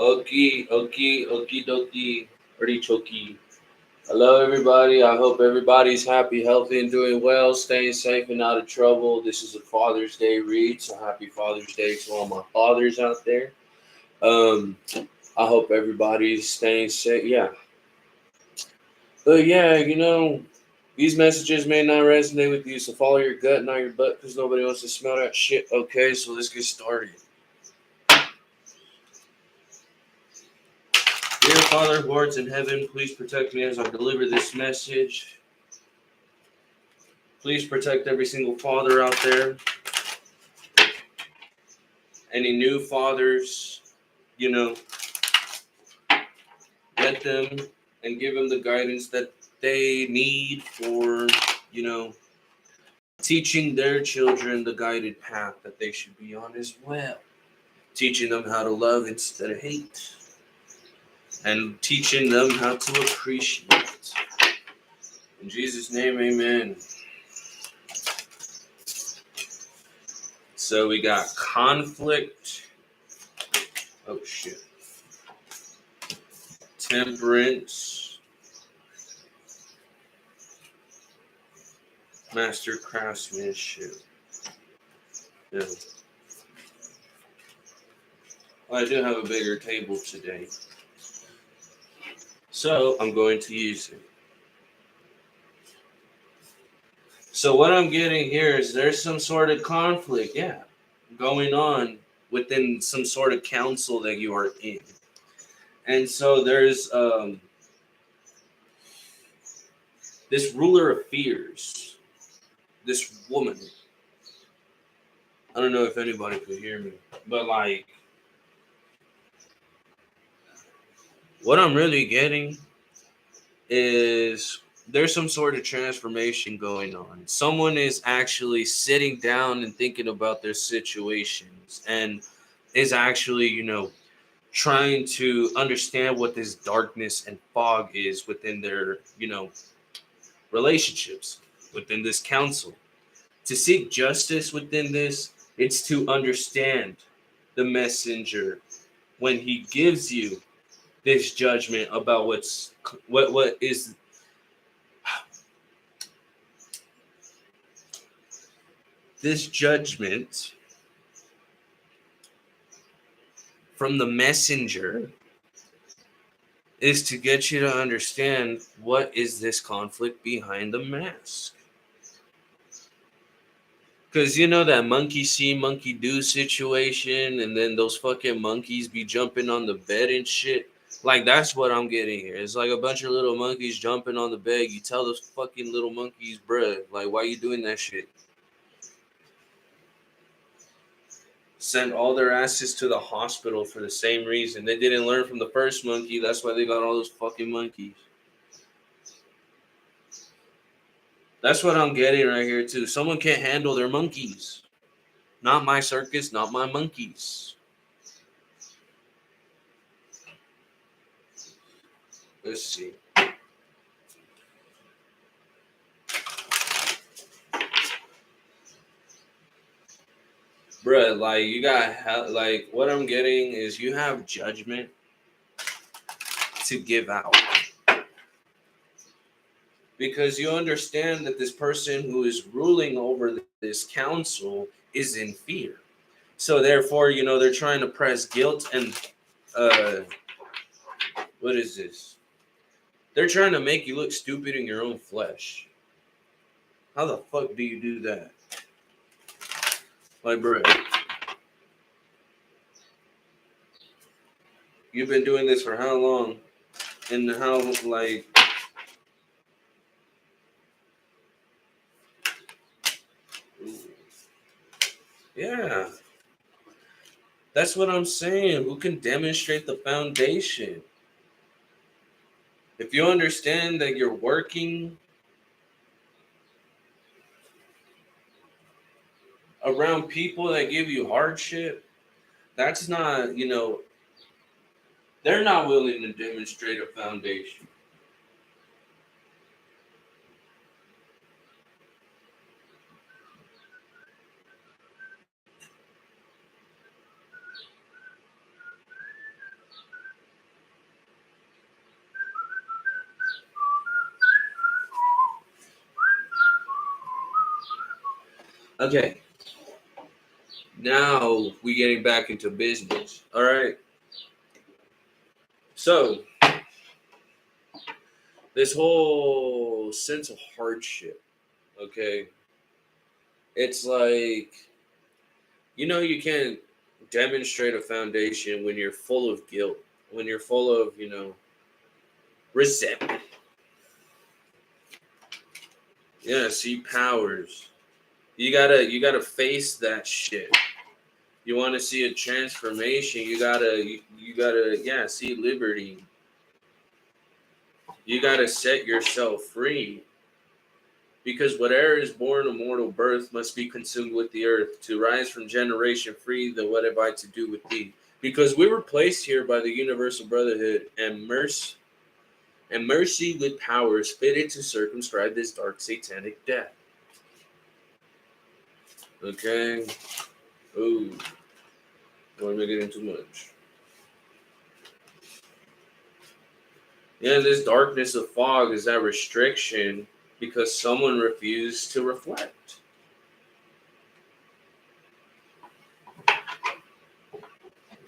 Okie dokie, artichoke. Hello, everybody. I hope everybody's happy, healthy, and doing well, staying safe and out of trouble. This is a Father's Day read, so happy Father's Day to all my fathers out there. Um, I hope everybody's staying safe. Yeah, but yeah, these messages may not resonate with you, so follow your gut, not your butt, because nobody wants to smell that shit. Okay, so let's get started. Dear Father who art in heaven, please protect me as I deliver this message. Please protect every single father out there. Any new fathers, you know, get them and give them the guidance that they need for, you know, teaching their children the guided path that they should be on as well. Teaching them how to love instead of hate. And teaching them how to appreciate. In Jesus' name, amen. So we got conflict. Oh, shit. Temperance. Master craftsmanship. Yeah. Well, I do have a bigger table today, so I'm going to use it. So what I'm getting here is there's some sort of conflict, going on within some sort of council that you are in. And so there's this ruler of fears, this woman. I don't know if anybody could hear me, but like, what I'm really getting is there's some sort of transformation going on. Someone is actually sitting down and thinking about their situations and is actually, trying to understand what this darkness and fog is within their, relationships, within this council. To seek justice within this, it's to understand the messenger when he gives you this judgment about what is this judgment from the messenger is to get you to understand what is this conflict behind the mask. Because you know that monkey see, monkey do situation, and then those fucking monkeys be jumping on the bed and shit. Like, that's what I'm getting here. It's like a bunch of little monkeys jumping on the bed. You tell those fucking little monkeys, bruh, like, why you doing that shit? Send all their asses to the hospital for the same reason. They didn't learn from the first monkey. That's why they got all those fucking monkeys. That's what I'm getting right here, too. Someone can't handle their monkeys. Not my circus, not my monkeys. Let's see. Bruh, like, you got, like, what I'm getting is you have judgment to give out. Because you understand that this person who is ruling over this council is in fear. So therefore, they're trying to press guilt and, what is this? They're trying to make you look stupid in your own flesh. How the fuck do you do that? Like, bro, you've been doing this for how long? And how, like, yeah. That's what I'm saying. Who can demonstrate the foundation? If you understand that you're working around people that give you hardship, that's not, they're not willing to demonstrate a foundation. Okay. Now we getting back into business. All right. So this whole sense of hardship. Okay. It's like, you can't demonstrate a foundation when you're full of guilt, when you're full of, resentment. Yeah, see powers. You gotta face that shit. You want to see a transformation, you gotta yeah, see liberty. You gotta set yourself free. Because whatever is born of mortal birth must be consumed with the earth. To rise from generation free, then what have I to do with thee? Because we were placed here by the universal brotherhood, and mercy with powers fitted to circumscribe this dark satanic death. Okay? Ooh, don't make it into much. Yeah, this darkness of fog is that restriction because someone refused to reflect.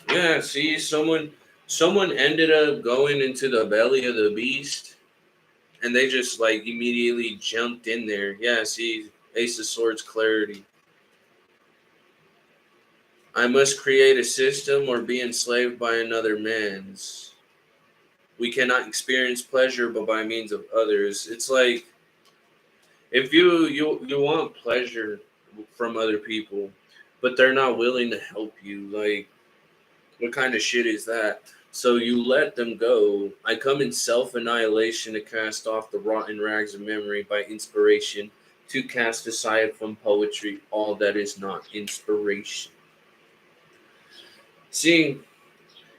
Yeah, see, someone ended up going into the belly of the beast, and they just like immediately jumped in there. Yeah, see, Ace of Swords clarity. I must create a system or be enslaved by another man's. We cannot experience pleasure but by means of others. It's like if you want pleasure from other people, but they're not willing to help you, like what kind of shit is that? So you let them go. I come in self annihilation to cast off the rotten rags of memory by inspiration, to cast aside from poetry all that is not inspiration. See,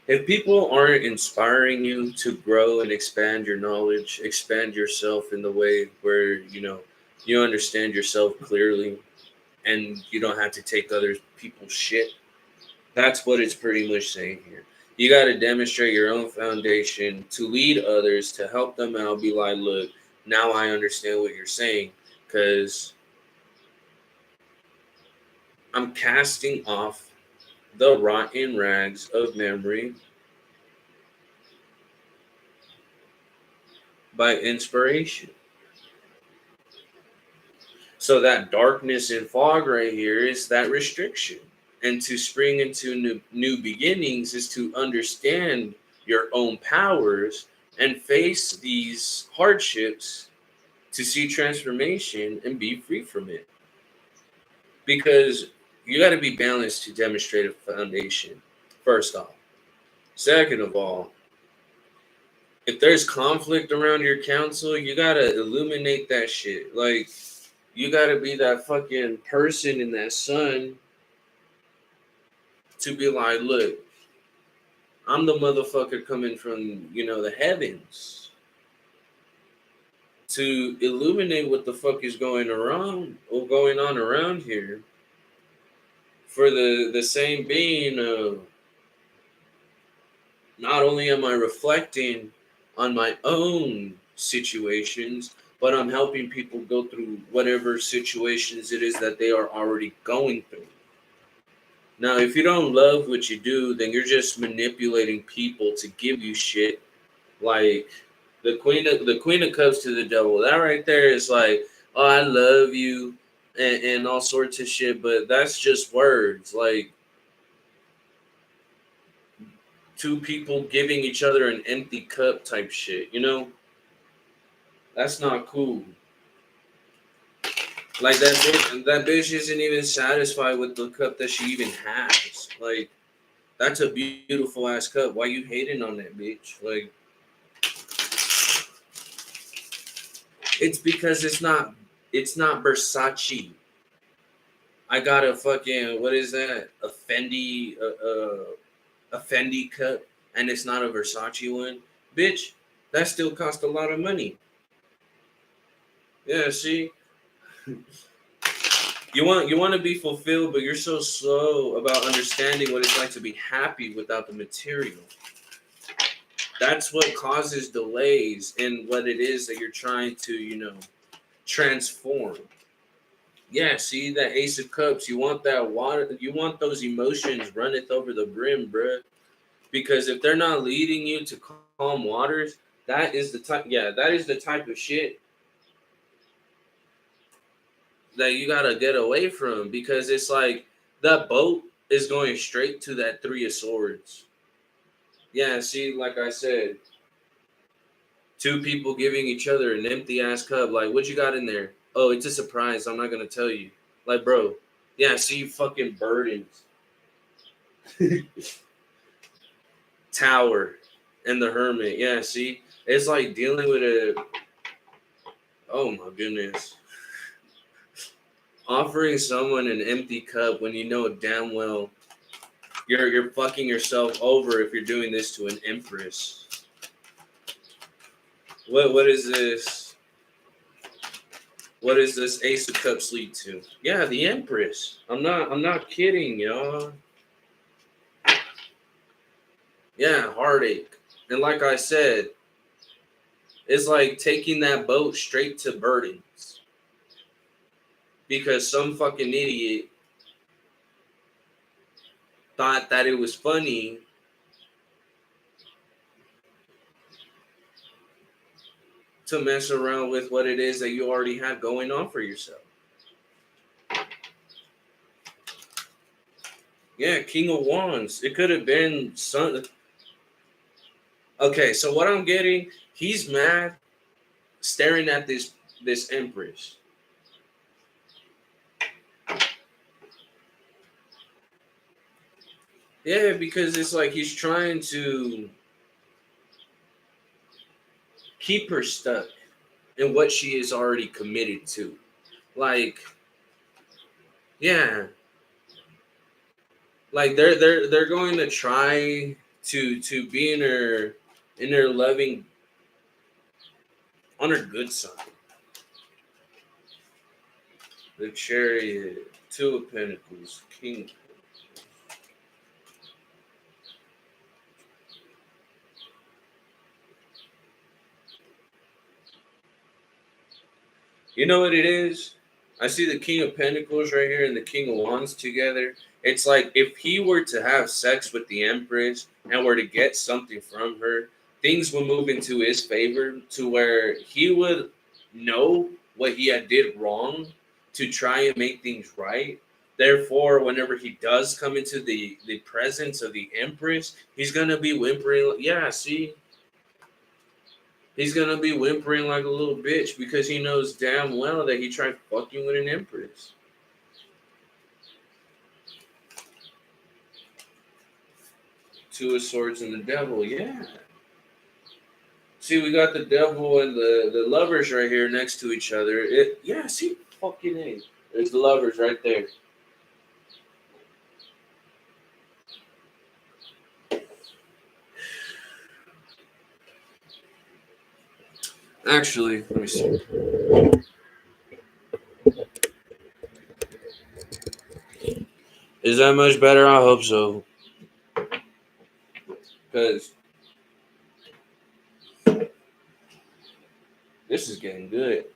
if people aren't inspiring you to grow and expand your knowledge, expand yourself in the way where, you understand yourself clearly and you don't have to take other people's shit. That's what it's pretty much saying here. You got to demonstrate your own foundation to lead others, to help them out. Be like, look, now I understand what you're saying because I'm casting off the rotten rags of memory by inspiration. So that darkness and fog right here is that restriction. And to spring into new beginnings is to understand your own powers and face these hardships to see transformation and be free from it. Because you got to be balanced to demonstrate a foundation, first off. Second of all, if there's conflict around your council, you got to illuminate that shit. Like, you got to be that fucking person in that sun to be like, look, I'm the motherfucker coming from, the heavens to illuminate what the fuck is going around or going on around here for the same being of not only am I reflecting on my own situations, but I'm helping people go through whatever situations it is that they are already going through. Now, if you don't love what you do, then you're just manipulating people to give you shit. Like the Queen of Cups to the Devil. That right there is like, oh, I love you, and all sorts of shit. But that's just words. Like two people giving each other an empty cup type shit. That's not cool. Like that bitch isn't even satisfied with the cup that she even has. Like that's a beautiful ass cup. Why you hating on that bitch? Like it's because it's not Versace. I got a fucking what is that? A Fendi cup, and it's not a Versace one, bitch. That still cost a lot of money. Yeah, see, you want to be fulfilled, but you're so slow about understanding what it's like to be happy without the material. That's what causes delays in what it is that you're trying to transform. Yeah, see that Ace of Cups. You want that water. You want those emotions runneth over the brim, bruh. Because if they're not leading you to calm waters, that is the type. Yeah, that is the type of shit that you gotta get away from. Because it's like that boat is going straight to that Three of Swords. Yeah, see, like I said, two people giving each other an empty ass cup. Like, what you got in there? Oh, it's a surprise. I'm not gonna tell you. Like, bro, yeah, see, fucking burdens. Tower and the Hermit. Yeah, see, it's like dealing with a. Oh my goodness. Offering someone an empty cup when you know damn well you're fucking yourself over if you're doing this to an empress. What is this? What is this Ace of Cups lead to? Yeah, the Empress. I'm not kidding, y'all. Yeah, heartache. And like I said, it's like taking that boat straight to burdens. Because some fucking idiot thought that it was funny to mess around with what it is that you already have going on for yourself. Yeah, King of Wands. It could have been some. Okay, so what I'm getting, he's mad, staring at this Empress. Yeah, because it's like he's trying to keep her stuck in what she is already committed to. Like, yeah, like they're going to try to be in her loving on her good side. The Chariot, Two of Pentacles, King. You know what it is? I see the King of Pentacles right here and the King of Wands together. It's like if he were to have sex with the Empress and were to get something from her, things would move into his favor to where he would know what he had did wrong to try and make things right. Therefore, whenever he does come into the presence of the Empress, he's gonna be whimpering. Yeah, see, he's gonna be whimpering like a little bitch because he knows damn well that he tried fucking with an empress. Two of Swords and the Devil, yeah. See, we got the Devil and the Lovers right here next to each other. Yeah. See, fucking A. There's the Lovers right there. Actually, let me see. Is that much better? I hope so. Because this is getting good.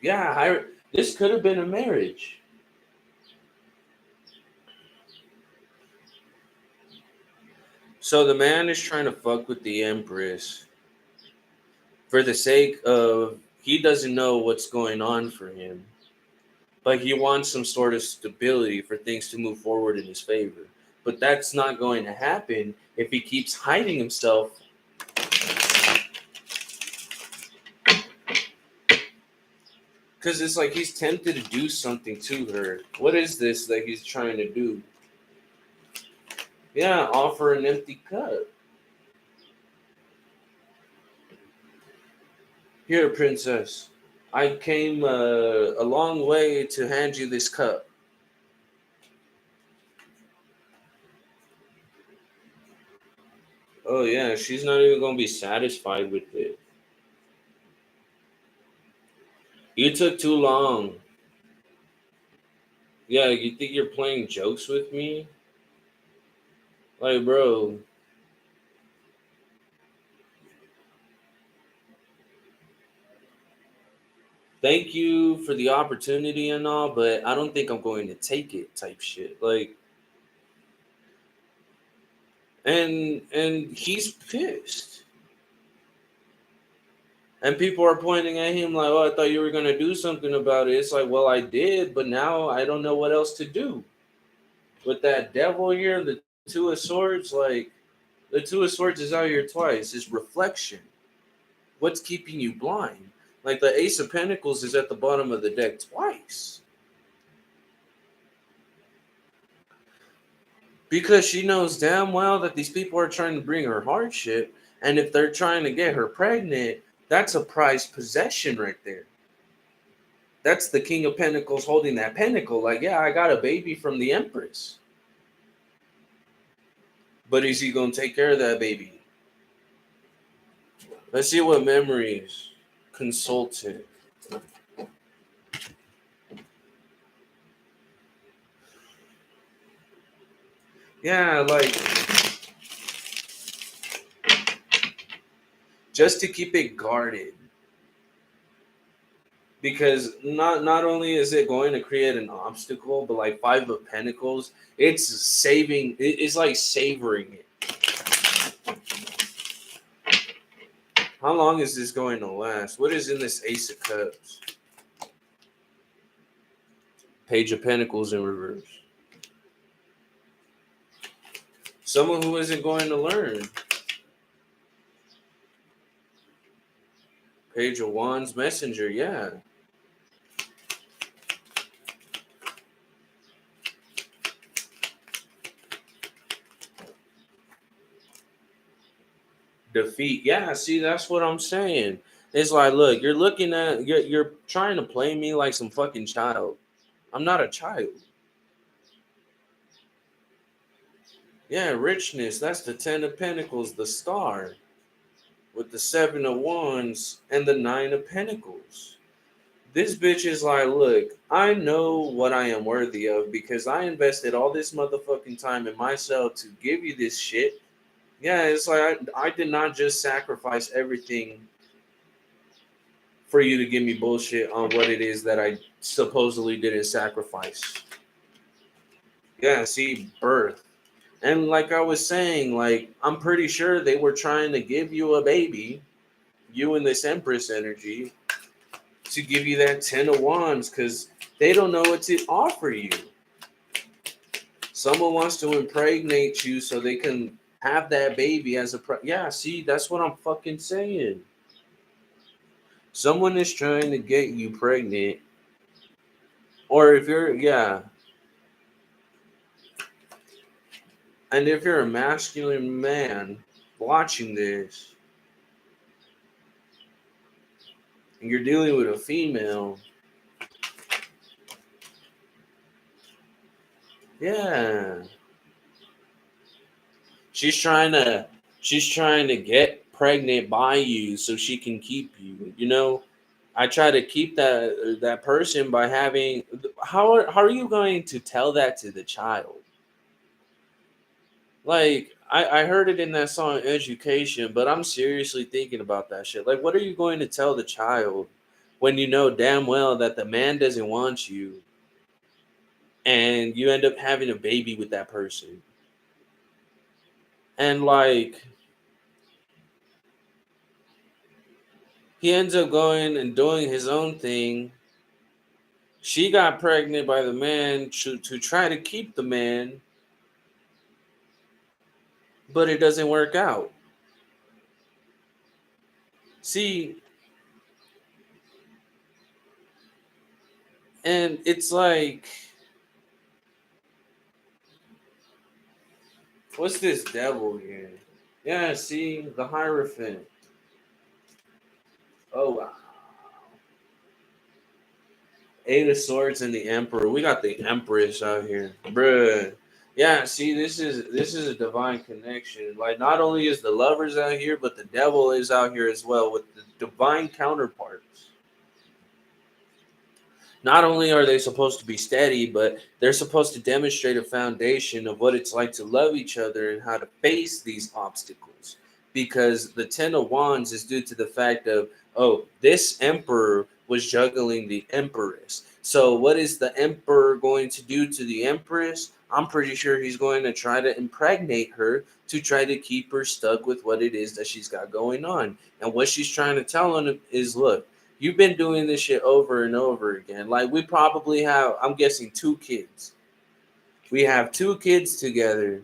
Yeah, this could have been a marriage. So the man is trying to fuck with the Empress for the sake of he doesn't know what's going on for him. But he wants some sort of stability for things to move forward in his favor. But that's not going to happen if he keeps hiding himself. Because it's like he's tempted to do something to her. What is this that he's trying to do? Yeah, offer an empty cup. Here, princess. I came a long way to hand you this cup. Oh, yeah, she's not even going to be satisfied with it. You took too long. Yeah, you think you're playing jokes with me? Like, bro, thank you for the opportunity and all, but I don't think I'm going to take it type shit. Like, and he's pissed. And people are pointing at him like, oh, I thought you were gonna do something about it. It's like, well, I did, but now I don't know what else to do. With that devil here, the two of swords, like the two of swords is out here twice. It's reflection. What's keeping you blind? Like the ace of pentacles is at the bottom of the deck twice. Because she knows damn well that these people are trying to bring her hardship. And if they're trying to get her pregnant, that's a prized possession right there. That's the King of Pentacles holding that pentacle. Like, yeah, I got a baby from the Empress. But is he going to take care of that baby? Let's see what memories. Consultant. Yeah, like, just to keep it guarded. Because not only is it going to create an obstacle, but like Five of Pentacles, it's like savoring it. How long is this going to last? What is in this Ace of Cups? Page of Pentacles in reverse. Someone who isn't going to learn. Page of Wands, Messenger, yeah. Defeat, yeah. See, that's what I'm saying. It's like, look, you're trying to play me like some fucking child. I'm not a child. Yeah, richness. That's the Ten of Pentacles, the star, with the Seven of Wands and the Nine of Pentacles. This bitch is like, look, I know what I am worthy of because I invested all this motherfucking time in myself to give you this shit. Yeah, it's like I did not just sacrifice everything for you to give me bullshit on what it is that I supposedly didn't sacrifice. Yeah, see, birth. And like I was saying, like, I'm pretty sure they were trying to give you a baby, you and this Empress energy, to give you that Ten of Wands because they don't know what to offer you. Someone wants to impregnate you so they can have that baby as a yeah, see, that's what I'm fucking saying. Someone is trying to get you pregnant, or if you're, yeah, and if you're a masculine man watching this and you're dealing with a female, yeah, she's trying to get pregnant by you so she can keep you. You know, I try to keep that person by having. How are you going to tell that to the child? Like I heard it in that song Education, but I'm seriously thinking about that shit. Like, what are you going to tell the child when you know damn well that the man doesn't want you and you end up having a baby with that person? And like he ends up going and doing his own thing. She got pregnant by the man to try to keep the man, but it doesn't work out. See, and it's like, what's this devil here? Yeah, see, the Hierophant. Oh, wow. Eight of Swords and the Emperor. We got the Empress out here, bruh. Yeah, see, this is a divine connection. Like, not only is the lovers out here, but the devil is out here as well with the divine counterparts. Not only are they supposed to be steady, but they're supposed to demonstrate a foundation of what it's like to love each other and how to face these obstacles. Because the Ten of Wands is due to the fact of, oh, this emperor was juggling the Empress. So what is the Emperor going to do to the Empress? I'm pretty sure he's going to try to impregnate her to try to keep her stuck with what it is that she's got going on. And what she's trying to tell him is, look, you've been doing this shit over and over again. Like, we probably have, I'm guessing, 2 kids. We have 2 kids together,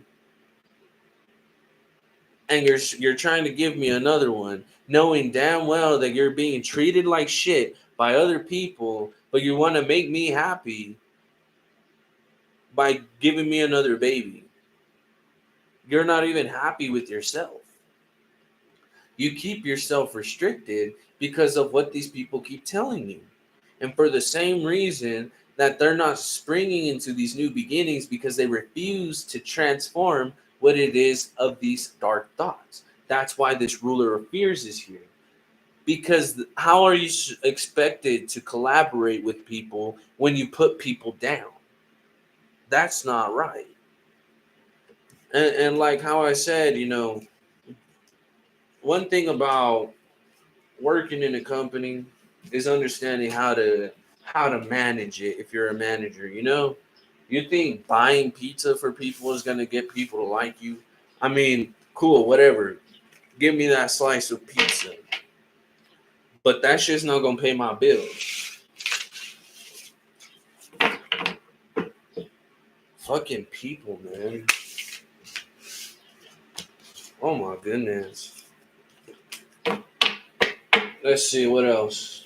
and you're trying to give me another one, knowing damn well that you're being treated like shit by other people, but you want to make me happy by giving me another baby. You're not even happy with yourself. You keep yourself restricted because of what these people keep telling you. And for the same reason that they're not springing into these new beginnings, because they refuse to transform what it is of these dark thoughts. That's why this ruler of fears is here. Because how are you expected to collaborate with people when you put people down? That's not right. And like how I said, one thing about working in a company is understanding how to manage it. If you're a manager, you think buying pizza for people is going to get people to like you? I mean, cool, whatever, give me that slice of pizza, but that shit's not going to pay my bills. Fucking people, man. Oh my goodness. Let's see what else.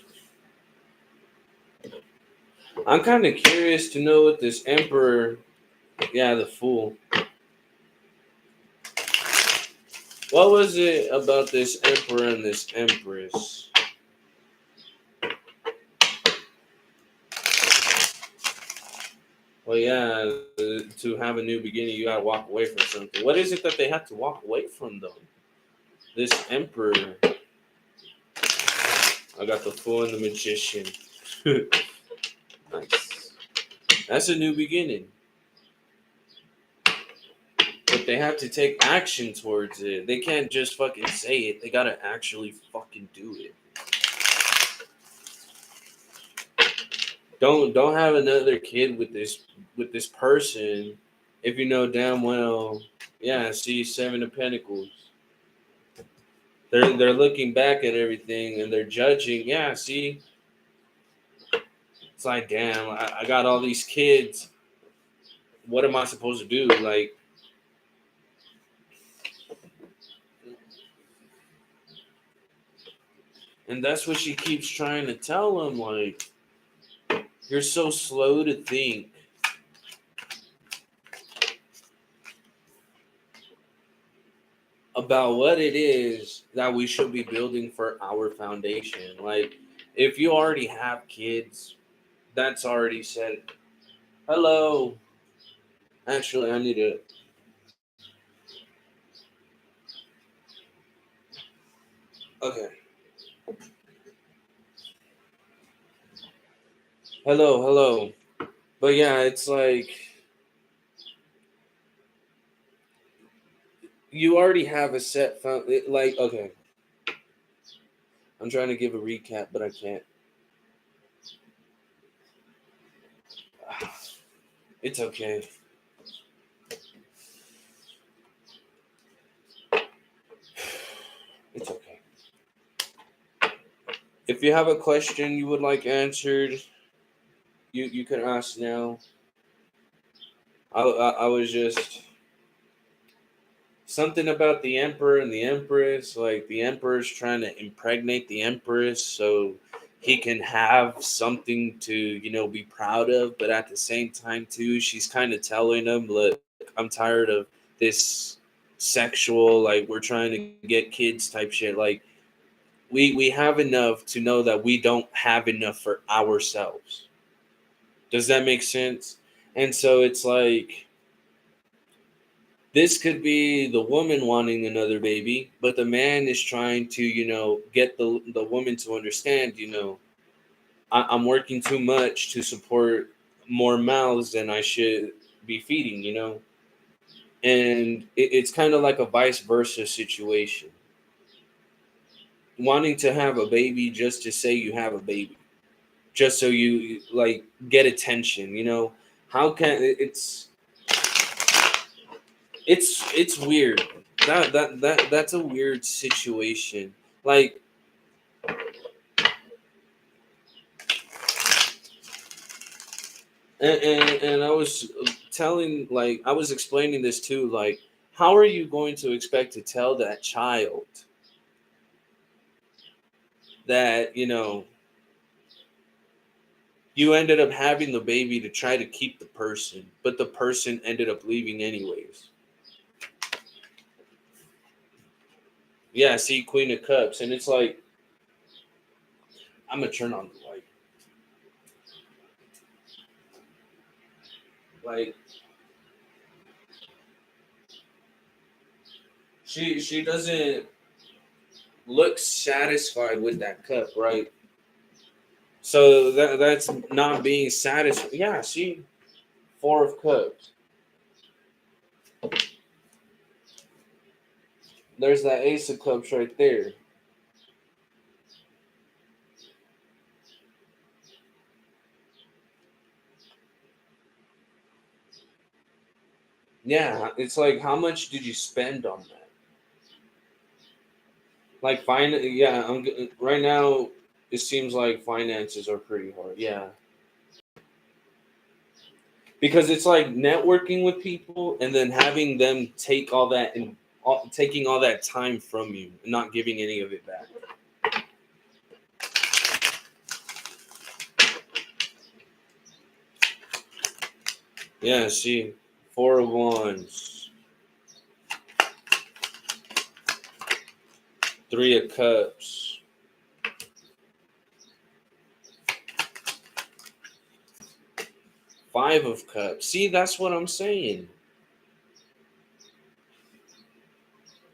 I'm kind of curious to know what this emperor, yeah, the fool. What was it about this emperor and this empress? Well, yeah, to have a new beginning, you gotta walk away from something. What is it that they have to walk away from, though? This emperor. I got the fool and the magician. Nice. That's a new beginning. But they have to take action towards it. They can't just fucking say it. They gotta actually fucking do it. Don't have another kid with this person if you know damn well. Yeah, see, 7 of Pentacles. They're looking back at everything and they're judging. Yeah, see, it's like, damn, I got all these kids. What am I supposed to do? Like, and that's what she keeps trying to tell him. Like, you're so slow to think about what it is that we should be building for our foundation. Like, if you already have kids, that's already said. Hello. Actually, I need to. Okay. Hello, hello. But yeah, it's like you already have a set like, okay. I'm trying to give a recap, but I can't. It's okay. It's okay. If you have a question you would like answered, you can ask now. I was just something about the emperor and the empress. Like, the emperor's trying to impregnate the empress so he can have something to be proud of. But at the same time, too, she's kind of telling him, look, I'm tired of this sexual, like, we're trying to get kids type shit. Like, we have enough to know that we don't have enough for ourselves. Does that make sense? And so it's like, this could be the woman wanting another baby, but the man is trying to, get the woman to understand, I'm working too much to support more mouths than I should be feeding, And it's kind of like a vice versa situation. Wanting to have a baby just to say you have a baby. just so you like get attention. How can it's weird. That's a weird situation. Like, and I was I was explaining this too. Like, how are you going to expect to tell that child that you ended up having the baby to try to keep the person, but the person ended up leaving anyways? Yeah, see, Queen of Cups, and it's like, I'm gonna turn on the light. Like, she doesn't look satisfied with that cup, right? So that's not being satisfied. Yeah, see, Four of Cups. There's that Ace of Cups right there. Yeah, it's like, how much did you spend on that? Like, yeah, right now. It seems like finances are pretty hard. Yeah, because it's like networking with people and then having them take all that and taking all that time from you and not giving any of it back. Yeah, see, Four of Wands, Three of Cups, Five of Cups. See, that's what I'm saying.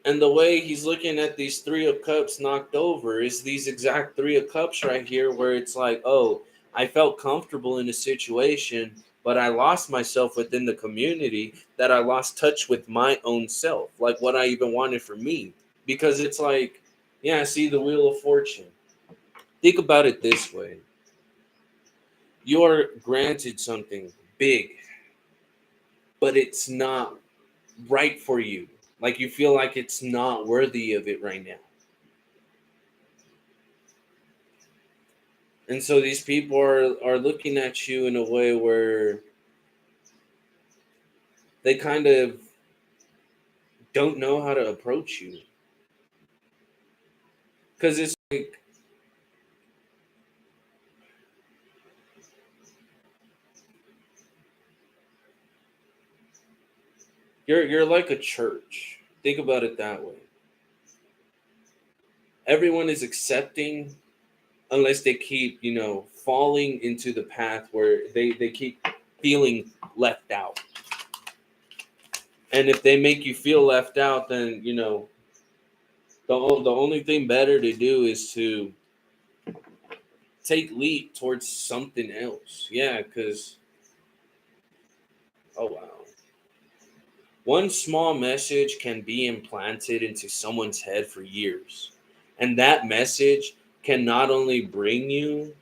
And the way he's looking at these Three of Cups knocked over is these exact Three of Cups right here, where it's like, oh, I felt comfortable in a situation, but I lost myself within the community, that I lost touch with my own self, like what I even wanted for me. Because it's like, yeah, see the Wheel of Fortune. Think about it this way: you are granted something big, but it's not right for you. Like, you feel like it's not worthy of it right now. And so these people are looking at you in a way where they kind of don't know how to approach you. Because it's like, you're like a church. Think about it that way. Everyone is accepting unless they keep, falling into the path where they keep feeling left out. And if they make you feel left out, then, the only thing better to do is to take leap towards something else. Yeah, because, oh wow. One small message can be implanted into someone's head for years. And that message can not only bring you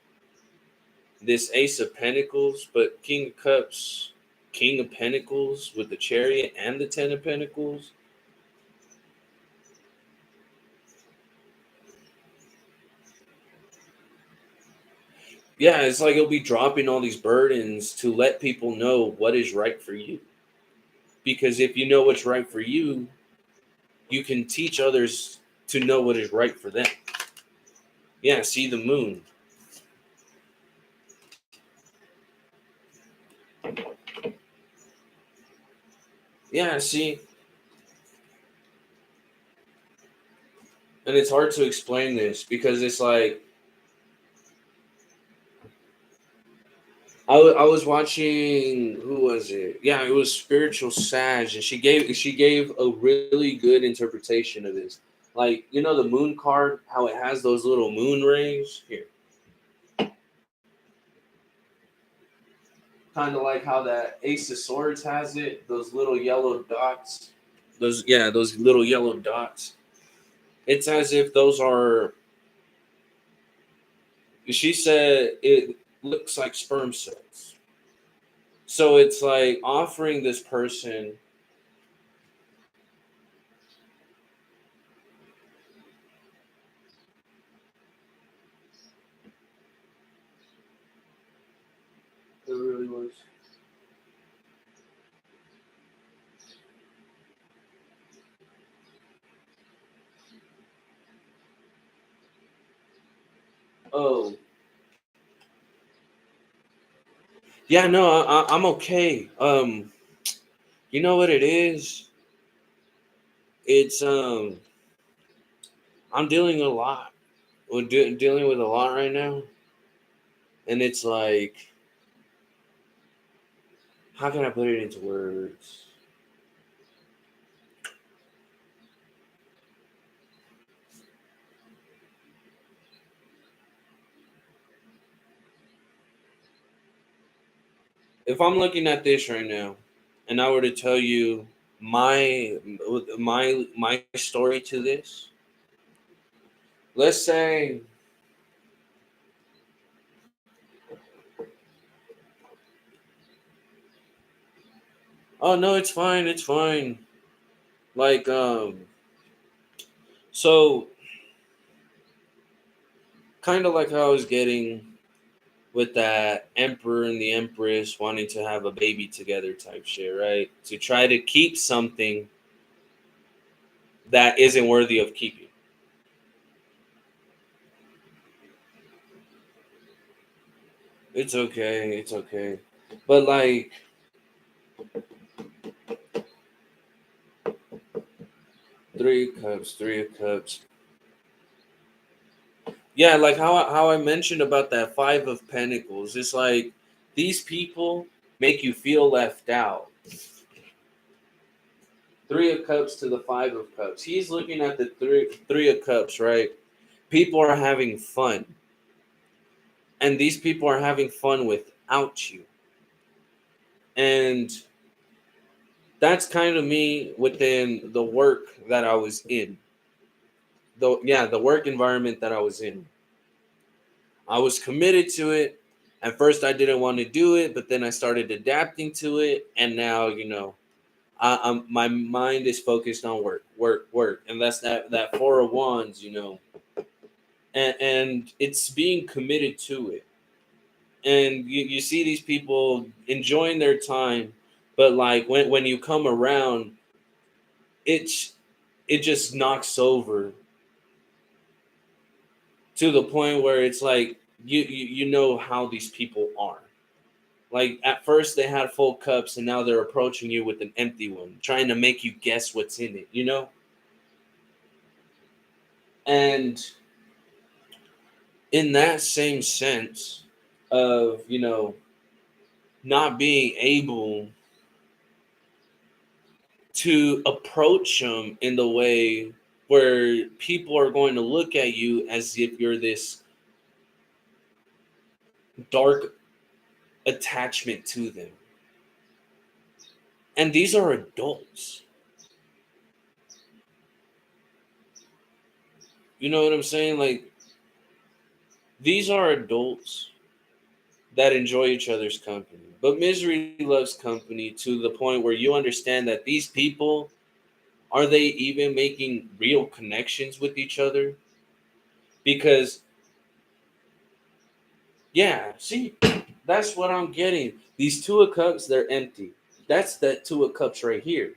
this Ace of Pentacles, but King of Cups, King of Pentacles with the Chariot and the Ten of Pentacles. Yeah, it's like it'll be dropping all these burdens to let people know what is right for you. Because if you know what's right for you, you can teach others to know what is right for them. Yeah, see the Moon. Yeah, see, and it's hard to explain this because it's like, I was watching, who was it? Yeah, it was Spiritual Sag, and she gave a really good interpretation of this. Like, the Moon card, how it has those little moon rings here, kind of like how that Ace of Swords has it, those little yellow dots. Those little yellow dots. It's as if those are. She said it. looks like sperm cells. So it's like offering this person. It really was. Oh, yeah, no, I'm okay. You know what it is? It's I'm dealing a lot. Dealing with a lot right now, and it's like, how can I put it into words? If I'm looking at this right now, and I were to tell you my my story to this, let's say, oh no, it's fine, it's fine. Like so kind of like how I was getting with that emperor and the empress wanting to have a baby together type shit, right? To try to keep something that isn't worthy of keeping. It's okay, it's okay. But like three of cups, three of cups. Yeah, like how I mentioned about that five of pentacles. It's like these people make you feel left out. Three of cups to the five of cups. He's looking at the three of cups, right? People are having fun. And these people are having fun without you. And that's kind of me within the work that I was in. The work environment that I was in. I was committed to it. At first, I didn't want to do it, but then I started adapting to it, and now my mind is focused on work, work, work, and that's that four of wands, and it's being committed to it. And you see these people enjoying their time, but like when you come around, it's it just knocks over to the point where it's like you know how these people are. Like at first they had full cups and now they're approaching you with an empty one, trying to make you guess what's in it. And in that same sense of, not being able to approach them in the way where people are going to look at you as if you're this dark attachment to them. And these are adults. You know what I'm saying? Like, these are adults that enjoy each other's company. But misery loves company to the point where you understand that these people, are they even making real connections with each other? Because, yeah, see, that's what I'm getting. These two of cups, they're empty. That's that two of cups right here.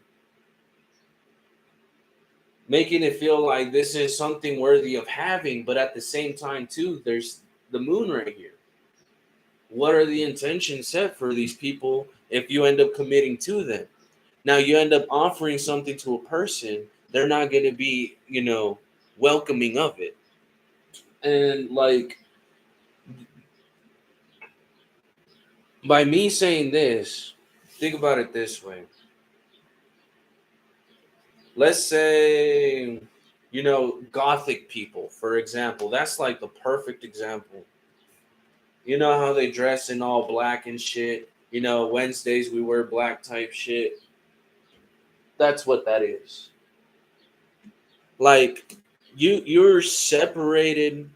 Making it feel like this is something worthy of having, but at the same time, too, there's the moon right here. What are the intentions set for these people if you end up committing to them? Now you end up offering something to a person, they're not going to be, welcoming of it. And like, by me saying this, think about it this way. Let's say, Gothic people, for example. That's like the perfect example. You know how they dress in all black and shit? Wednesdays we wear black type shit. That's what that is. Like, you're separated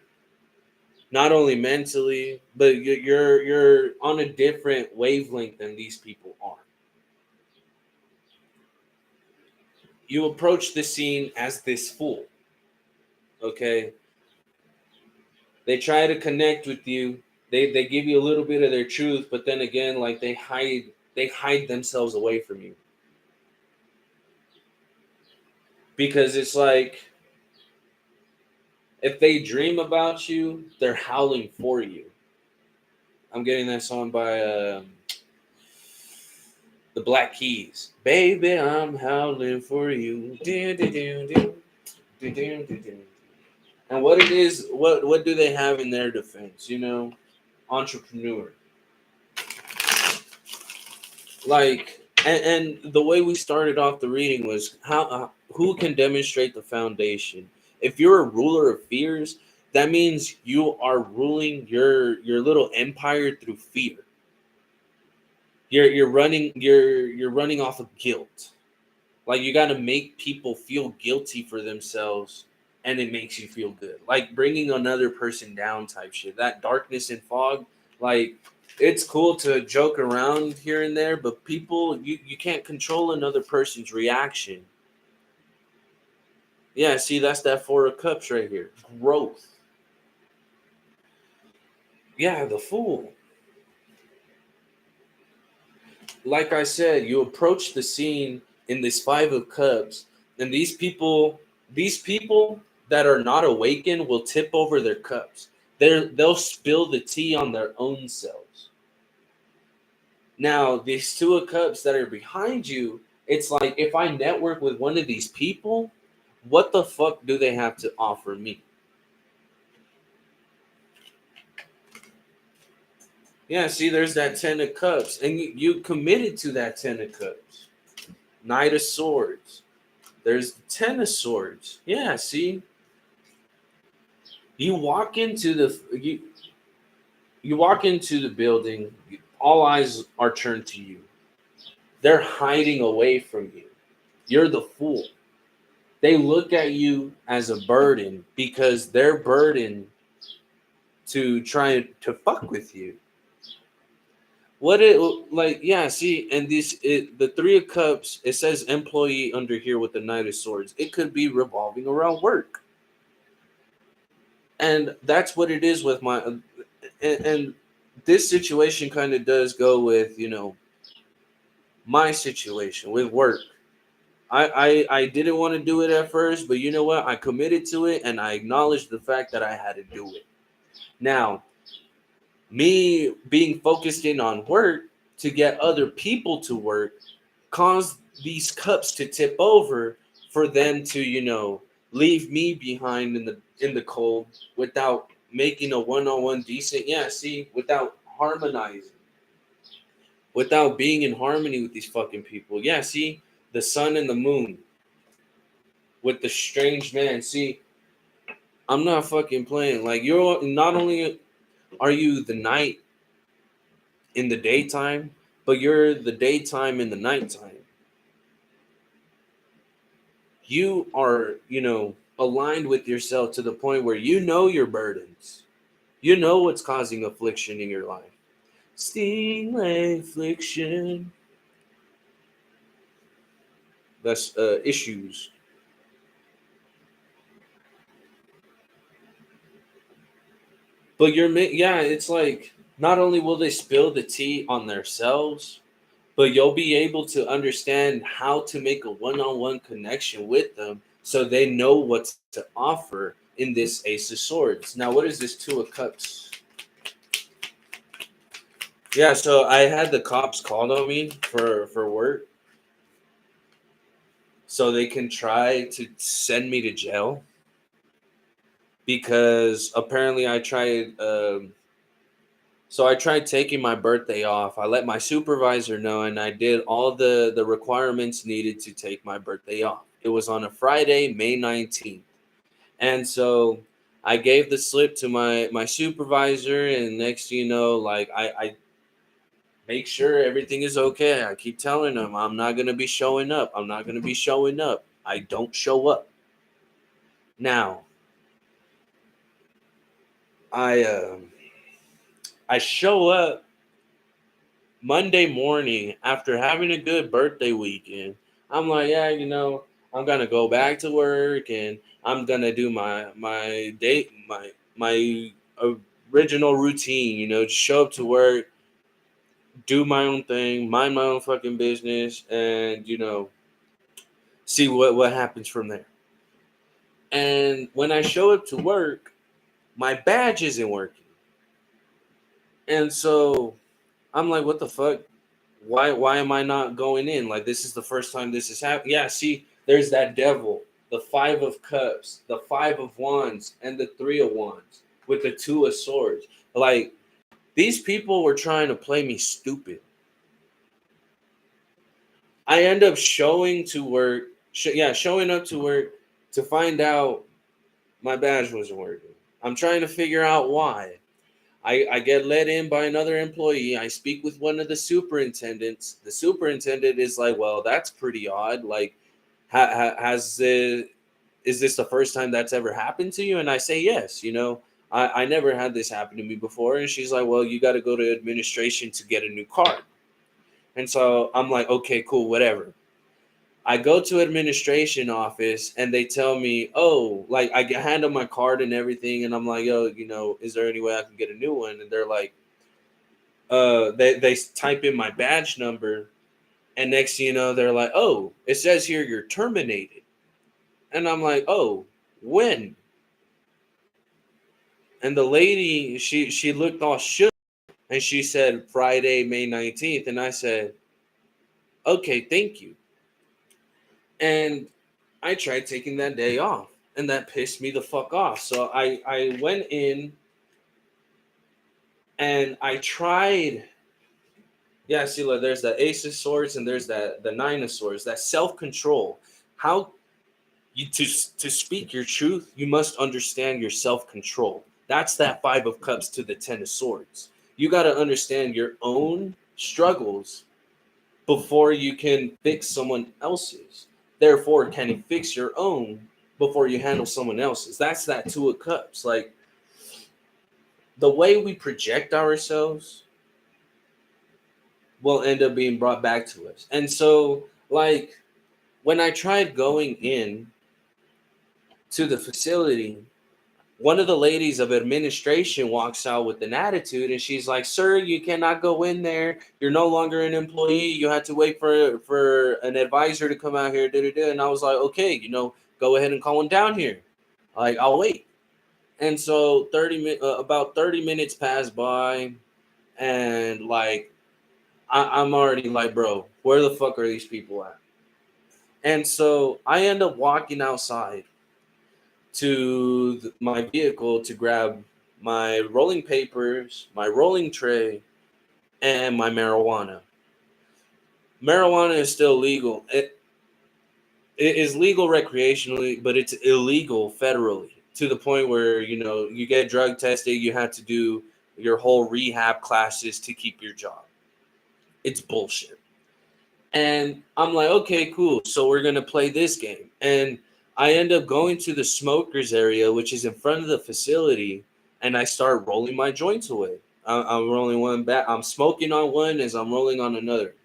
not only mentally, but you're on a different wavelength than these people are. You approach the scene as this fool. Okay, they try to connect with you. They give you a little bit of their truth, but then again, like they hide themselves away from you because it's like if they dream about you, they're howling for you. I'm getting that song by the Black Keys. Baby, I'm howling for you. Do, do, do, do, do, do, do, do. And what it is, what do they have in their defense? Entrepreneur. Like, and the way we started off the reading was who can demonstrate the foundation. If you're a ruler of fears, that means you are ruling your little empire through fear. You're running off of guilt. Like you got to make people feel guilty for themselves, and it makes you feel good. Like bringing another person down type shit. That darkness and fog, like it's cool to joke around here and there, but people, you can't control another person's reaction. Yeah, see, that's that Four of Cups right here. Growth. Yeah, the Fool. Like I said, you approach the scene in this Five of Cups, and these people that are not awakened will tip over their cups. They'll spill the tea on their own selves. Now, these Two of Cups that are behind you, it's like if I network with one of these people, what the fuck do they have to offer me? Yeah, see, there's that Ten of Cups, and you committed to that Ten of Cups. Knight of Swords. There's the Ten of Swords. Yeah, see, you walk into you walk into the building. All eyes are turned to you. They're hiding away from you. You're the fool. They look at you as a burden because they're burdened to try to fuck with you. What it like? Yeah, see, and the Three of Cups. It says employee under here with the Knight of Swords. It could be revolving around work, and that's what it is with my. And this situation kind of does go with my situation with work. I didn't want to do it at first, but you know what? I committed to it, and I acknowledged the fact that I had to do it. Now, me being focused in on work to get other people to work caused these cups to tip over for them to leave me behind in the cold without making a one-on-one decent, yeah, see, without harmonizing, without being in harmony with these fucking people. Yeah, see, the sun and the moon with the strange man. See, I'm not fucking playing. Like, you're not only are you the night in the daytime, but you're the daytime in the nighttime. You are, aligned with yourself to the point where you know your burdens. You know what's causing affliction in your life. Stingray affliction. That's issues. But yeah, it's like not only will they spill the tea on themselves, but you'll be able to understand how to make a one-on-one connection with them so they know what to offer in this Ace of Swords. Now, what is this Two of Cups? Yeah, so I had the cops called on me for work so they can try to send me to jail because apparently I tried so I tried taking my birthday off. I let my supervisor know, and I did all the requirements needed to take my birthday off. It was on a Friday, May 19th. And so I gave the slip to my supervisor, and next thing you know, like I make sure everything is okay. I keep telling them I'm not gonna be showing up. I'm not gonna be showing up. I don't show up. Now, I I show up Monday morning after having a good birthday weekend. I'm like, yeah, I'm gonna go back to work and I'm gonna do my date my original routine. Just show up to work, do my own thing, mind my own fucking business, and see what happens from there. And when I show up to work, my badge isn't working, and so I'm like, what the fuck? Why am I not going in? Like, this is the first time this has happened. Yeah, see, there's that devil, the 5 of cups, the 5 of wands, and the 3 of wands with the 2 of swords. Like, these people were trying to play me stupid. I end up showing to work, showing up to work to find out my badge wasn't working. I'm trying to figure out why. I get let in by another employee. I speak with one of the superintendents. The superintendent is like, "Well, that's pretty odd. Like, is this the first time that's ever happened to you?" And I say, "Yes. I never had this happen to me before." And she's like, "Well, you got to go to administration to get a new card." And so I'm like, "Okay, cool, whatever." I go to administration office and they tell me, "Oh, like I hand them my card and everything," and I'm like, "Yo, is there any way I can get a new one?" And they're like, they type in my badge number, and next thing you know, they're like, "Oh, it says here you're terminated," and I'm like, "Oh, when?" And the lady, she looked all shook, and she said Friday, May 19th, and I said, "Okay, thank you." And I tried taking that day off, and that pissed me the fuck off. So I went in and I tried. Yeah, see, look, there's the Ace of Swords and there's the Nine of Swords. That self control. How you to speak your truth, you must understand your self control. That's that 5 of Cups to the 10 of Swords. You got to understand your own struggles before you can fix someone else's. Therefore, can you fix your own before you handle someone else's? That's that 2 of Cups. Like, the way we project ourselves will end up being brought back to us. And so, like, when I tried going in to the facility, one of the ladies of administration walks out with an attitude and she's like, "Sir, you cannot go in there. You're no longer an employee. You had to wait for an advisor to come out here." And I was like, "Okay, go ahead and call him down here. Like, I'll wait." And so about 30 minutes passed by, and like I'm already like, "Bro, where the fuck are these people at?" And so I end up walking outside to my vehicle to grab my rolling papers, my rolling tray, and my marijuana. Marijuana is still legal. It is legal recreationally, but it's illegal federally, to the point where you get drug tested, you have to do your whole rehab classes to keep your job. It's bullshit. And I'm like, okay, cool. So we're gonna play this game. And I end up going to the smokers area, which is in front of the facility, and I start rolling my joints away. I'm rolling one back. I'm smoking on one as I'm rolling on another,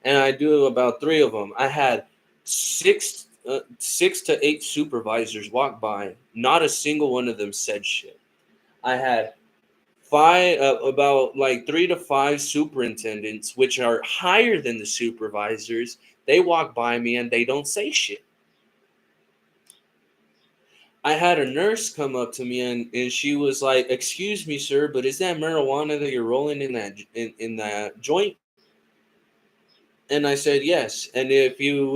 and I do about 3 of them. I had six to eight supervisors walk by. Not a single one of them said shit. I had about like 3 to 5 superintendents, which are higher than the supervisors. They walk by me and they don't say shit. I had a nurse come up to me and she was like, "Excuse me, sir, but is that marijuana that you're rolling in that joint?" And I said, "Yes. And if you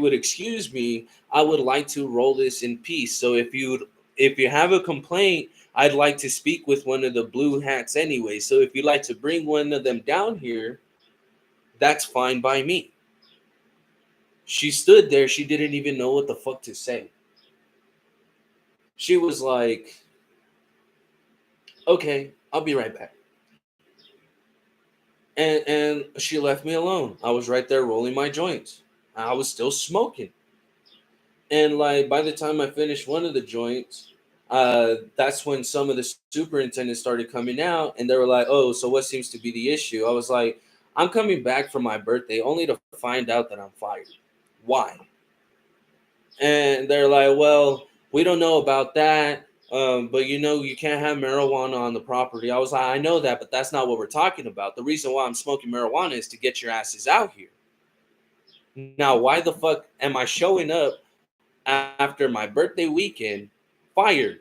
would excuse me, I would like to roll this in peace. So if you have a complaint, I'd like to speak with one of the blue hats anyway. So if you'd like to bring one of them down here, that's fine by me." She stood there. She didn't even know what the fuck to say. She was like, "Okay, I'll be right back." And she left me alone. I was right there rolling my joints. I was still smoking. And like by the time I finished one of the joints, That's when some of the superintendents started coming out, and they were like, "Oh, so what seems to be the issue?" I was like, "I'm coming back for my birthday only to find out that I'm fired. Why?" And they're like, "Well, we don't know about that, but you can't have marijuana on the property." I was like, "I know that, but that's not what we're talking about. The reason why I'm smoking marijuana is to get your asses out here. Now, why the fuck am I showing up after my birthday weekend fired?"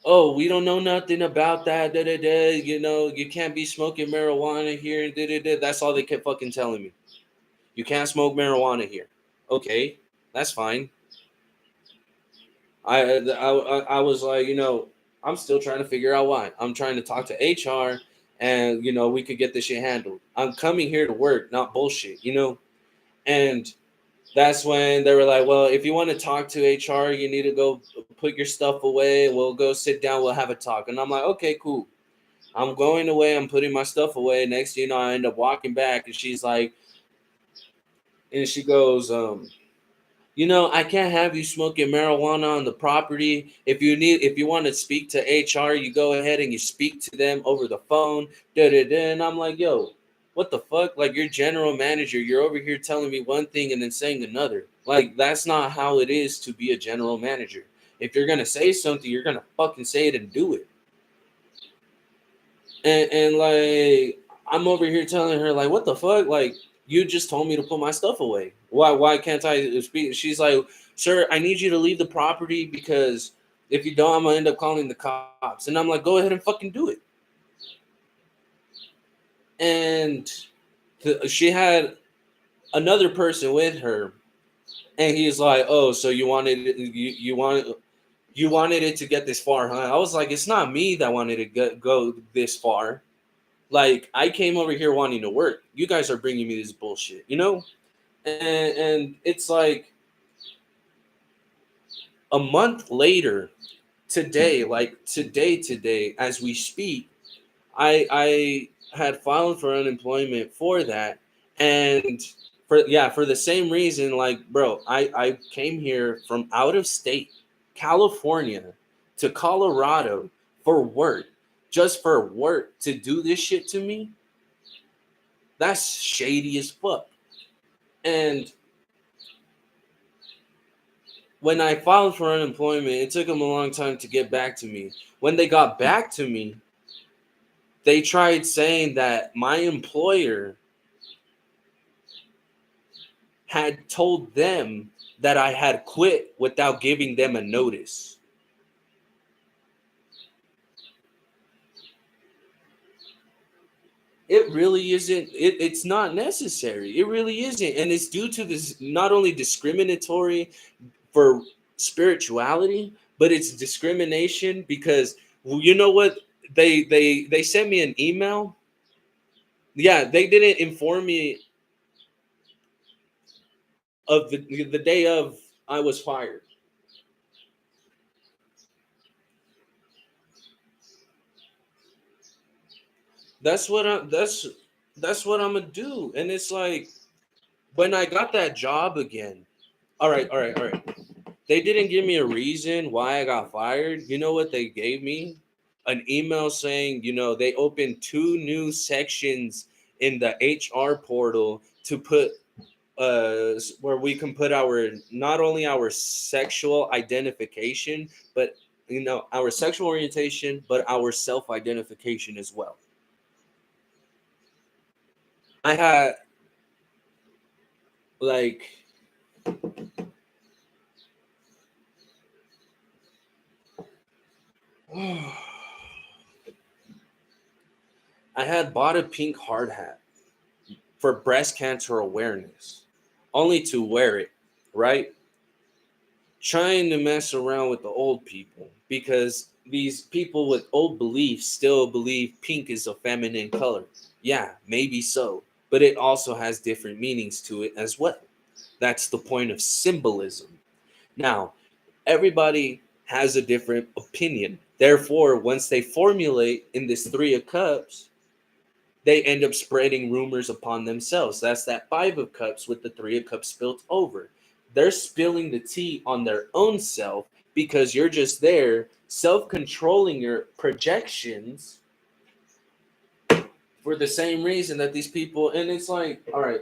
"Oh, we don't know nothing about that. Da, da, da. You can't be smoking marijuana here. Da, da, da." That's all they kept fucking telling me. You can't smoke marijuana here. Okay, that's fine. I was like, I'm still trying to figure out why. I'm trying to talk to HR, and we could get this shit handled. I'm coming here to work, not bullshit. And that's when they were like, "Well, if you want to talk to HR, you need to go put your stuff away. We'll go sit down. We'll have a talk." And I'm like, "Okay, cool." I'm going away. I'm putting my stuff away. Next, I end up walking back, and she's like, and she goes, "I can't have you smoking marijuana on the property. If you want to speak to HR, you go ahead and you speak to them over the phone." Da da da. And I'm like, "Yo, what the fuck? Like, you're general manager. You're over here telling me one thing and then saying another. Like, that's not how it is to be a general manager. If you're gonna say something, you're gonna fucking say it and do it." And like, I'm over here telling her, like, "What the fuck? Like, you just told me to put my stuff away. Why can't I speak?" She's like, "Sir, I need you to leave the property because if you don't, I'm gonna end up calling the cops." And I'm like, "Go ahead and fucking do it." And she had another person with her, and he's like, "Oh, so you wanted it to get this far, huh?" I was like, "It's not me that wanted to go this far. Like, I came over here wanting to work. You guys are bringing me this bullshit. And it's like a month later, today, as we speak, I had filed for unemployment for that, and for the same reason. Like, bro, I came here from out of state, California, to Colorado for work, just for work, to do this shit to me. That's shady as fuck. And when I filed for unemployment, it took them a long time to get back to me. When they got back to me, they tried saying that my employer had told them that I had quit without giving them a notice. It really isn't. It's not necessary. It really isn't. And it's due to this not only discriminatory for spirituality, but it's discrimination because, well, you know what? They sent me an email. Yeah, they didn't inform me of the day of I was fired. That's what I that's what I'm gonna do. And it's like, when I got that job again. All right. They didn't give me a reason why I got fired. You know what they gave me? An email saying, they opened two new sections in the HR portal to put where we can put our, not only our sexual identification, but our sexual orientation, but our self identification as well. I had, like, I had bought a pink hard hat for breast cancer awareness, only to wear it, right? Trying to mess around with the old people, because these people with old beliefs still believe pink is a feminine color. Yeah, maybe so, but it also has different meanings to it as well. That's the point of symbolism. Now, everybody has a different opinion. Therefore, once they formulate in this three of cups, they end up spreading rumors upon themselves. That's that five of cups with the three of cups spilt over. they're spilling the tea on their own self because you're just there self-controlling your projections for the same reason that these people. And it's like, all right,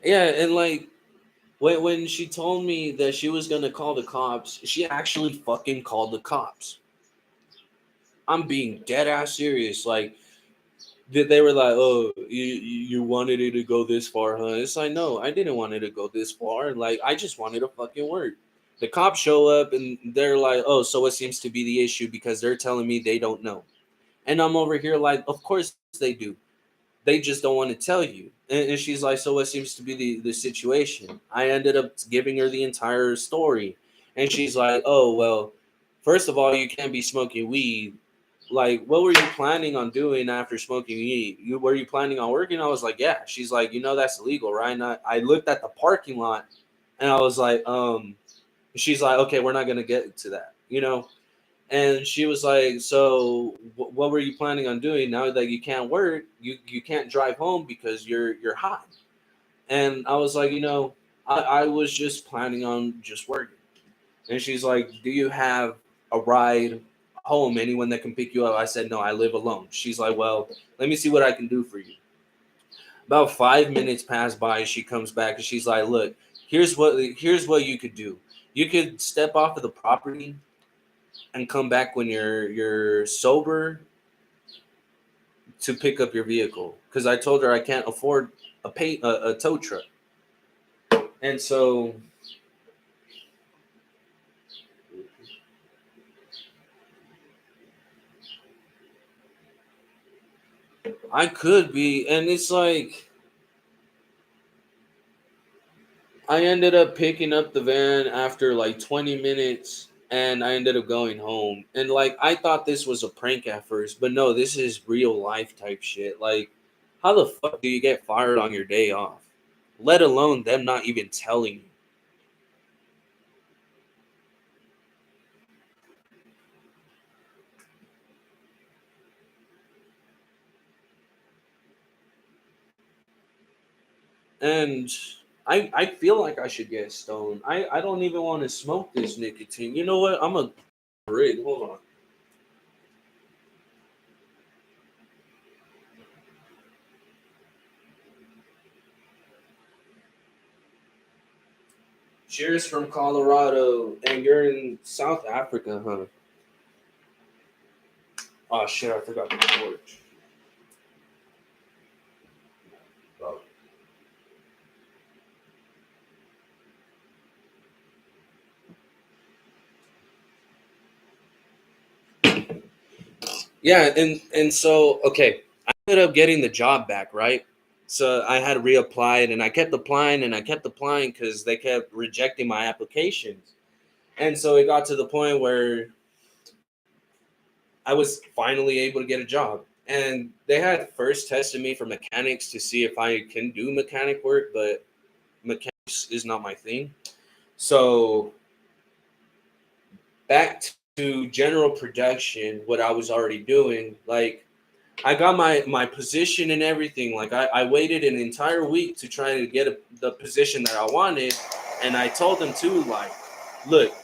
yeah, and like when she told me that she was gonna call the cops, she actually fucking called the cops. I'm being dead ass serious. Like they were like, "Oh, you wanted it to go this far, huh?" It's like, no, I didn't want it to go this far. Like, I just wanted to fucking work. The cops show up and they're like, "Oh, so what seems to be the issue?" Because they're telling me they don't know, and I'm over here like, "Of course they do. They just don't want to tell you." And she's like, "So what seems to be the situation?" I ended up giving her the entire story, and she's like, "Oh well, first of all, you can't be smoking weed. Like, what were you planning on doing after smoking weed? Were you planning on working?" I was like, "Yeah." She's like, "That's illegal, right?" And I looked at the parking lot, and I was like, She's like, "Okay, we're not gonna get to that. And she was like, "So, what were you planning on doing now that you can't work? You can't drive home because you're hot." And I was like, I was just planning on just working. And she's like, "Do you have a ride home? Anyone that can pick you up?" I said, "No, I live alone." She's like, "Well, let me see what I can do for you." About 5 minutes pass by. She comes back and she's like, "Look, here's what you could do. You could step off of the property and come back when you're sober to pick up your vehicle." Because I told her I can't afford a tow truck, and so I could be. And it's like I ended up picking up the van after like 20 minutes, and I ended up going home. And like I thought this was a prank at first, but no, this is real life type shit. Like, how the fuck do you get fired on your day off? Let alone them not even telling you. And I feel like I should get stoned. I don't even want to smoke this nicotine. You know what? I'm a rig. Hold on. Cheers from Colorado, and you're in South Africa, huh? Oh shit! I forgot the torch. Oh. Yeah, and so okay, I ended up getting the job back, right? So I had reapplied, and I kept applying, and I kept applying because they kept rejecting my applications. And so it got to the point where I was finally able to get a job. And they had first tested me for mechanics to see if I can do mechanic work, but mechanics is not my thing. So back to general production, what I was already doing, like I got my position and everything. Like I waited an entire week to try to get the position that I wanted. And I told them too, like, look,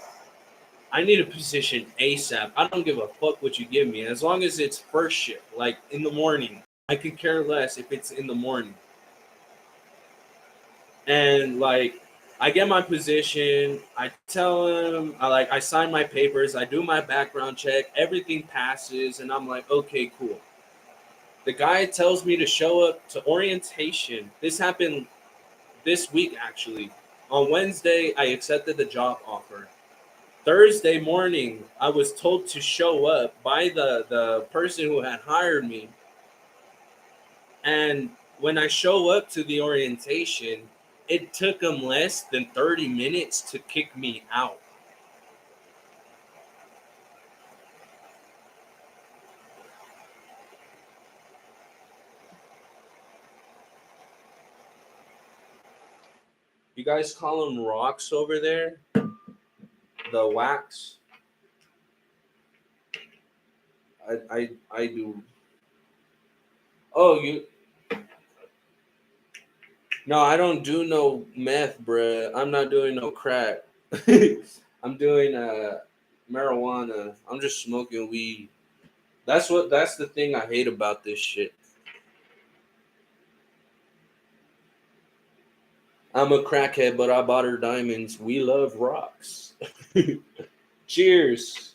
I need a position ASAP. I don't give a fuck what you give me. As long as it's first shift, like in the morning. I could care less if it's in the morning. And like I get my position, I tell him, I sign my papers, I do my background check, everything passes, and I'm like, okay, cool. The guy tells me to show up to orientation. This happened this week actually. On Wednesday, I accepted the job offer. Thursday morning, I was told to show up by the person who had hired me. And when I show up to the orientation, it took them less than 30 minutes to kick me out. You guys call them rocks over there? The wax? I do. Oh, you. No, I don't do no meth, bruh. I'm not doing no crack. I'm doing marijuana. I'm just smoking weed. That's the thing I hate about this shit. I'm a crackhead, but I bought her diamonds. We love rocks. Cheers.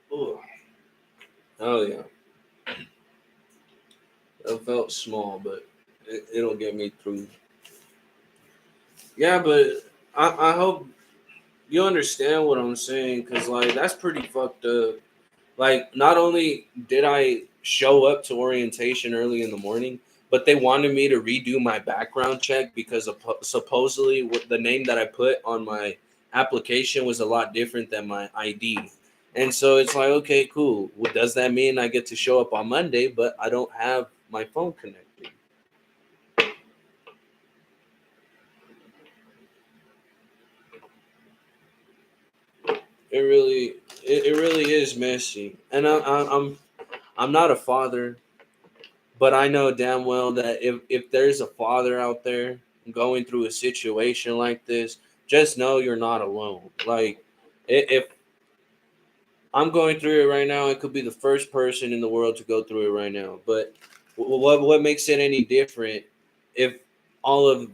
Ooh. Oh yeah. It felt small, but it'll get me through. Yeah, but I hope you understand what I'm saying, because like that's pretty fucked up. Like, not only did I show up to orientation early in the morning, but they wanted me to redo my background check because supposedly the name that I put on my application was a lot different than my ID. And so it's like, okay, cool. Well, does that mean I get to show up on Monday, but I don't have my phone connected? It really is messy. And I'm not a father, but I know damn well that if there's a father out there going through a situation like this, just know you're not alone. Like, if I'm going through it right now, it could be the first person in the world to go through it right now. But what makes it any different if all of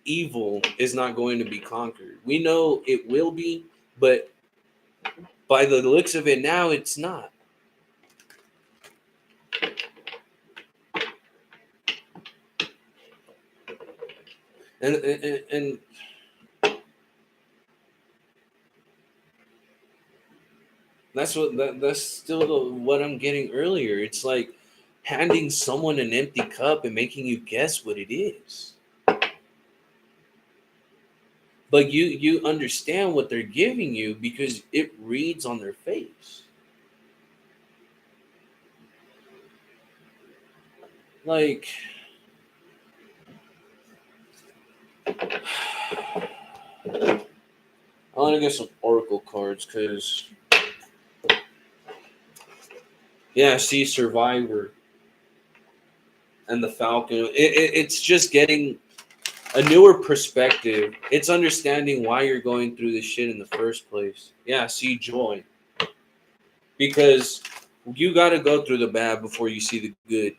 evil is not going to be conquered? We know it will be, but by the looks of it now, it's not. And that's still what I'm getting earlier. It's like handing someone an empty cup and making you guess what it is. But you understand what they're giving you because it reads on their face. Like, I want to get some oracle cards because, yeah, see Survivor and the Falcon. It's just getting a newer perspective. It's understanding why you're going through this shit in the first place. Yeah, see Joy, because you got to go through the bad before you see the good.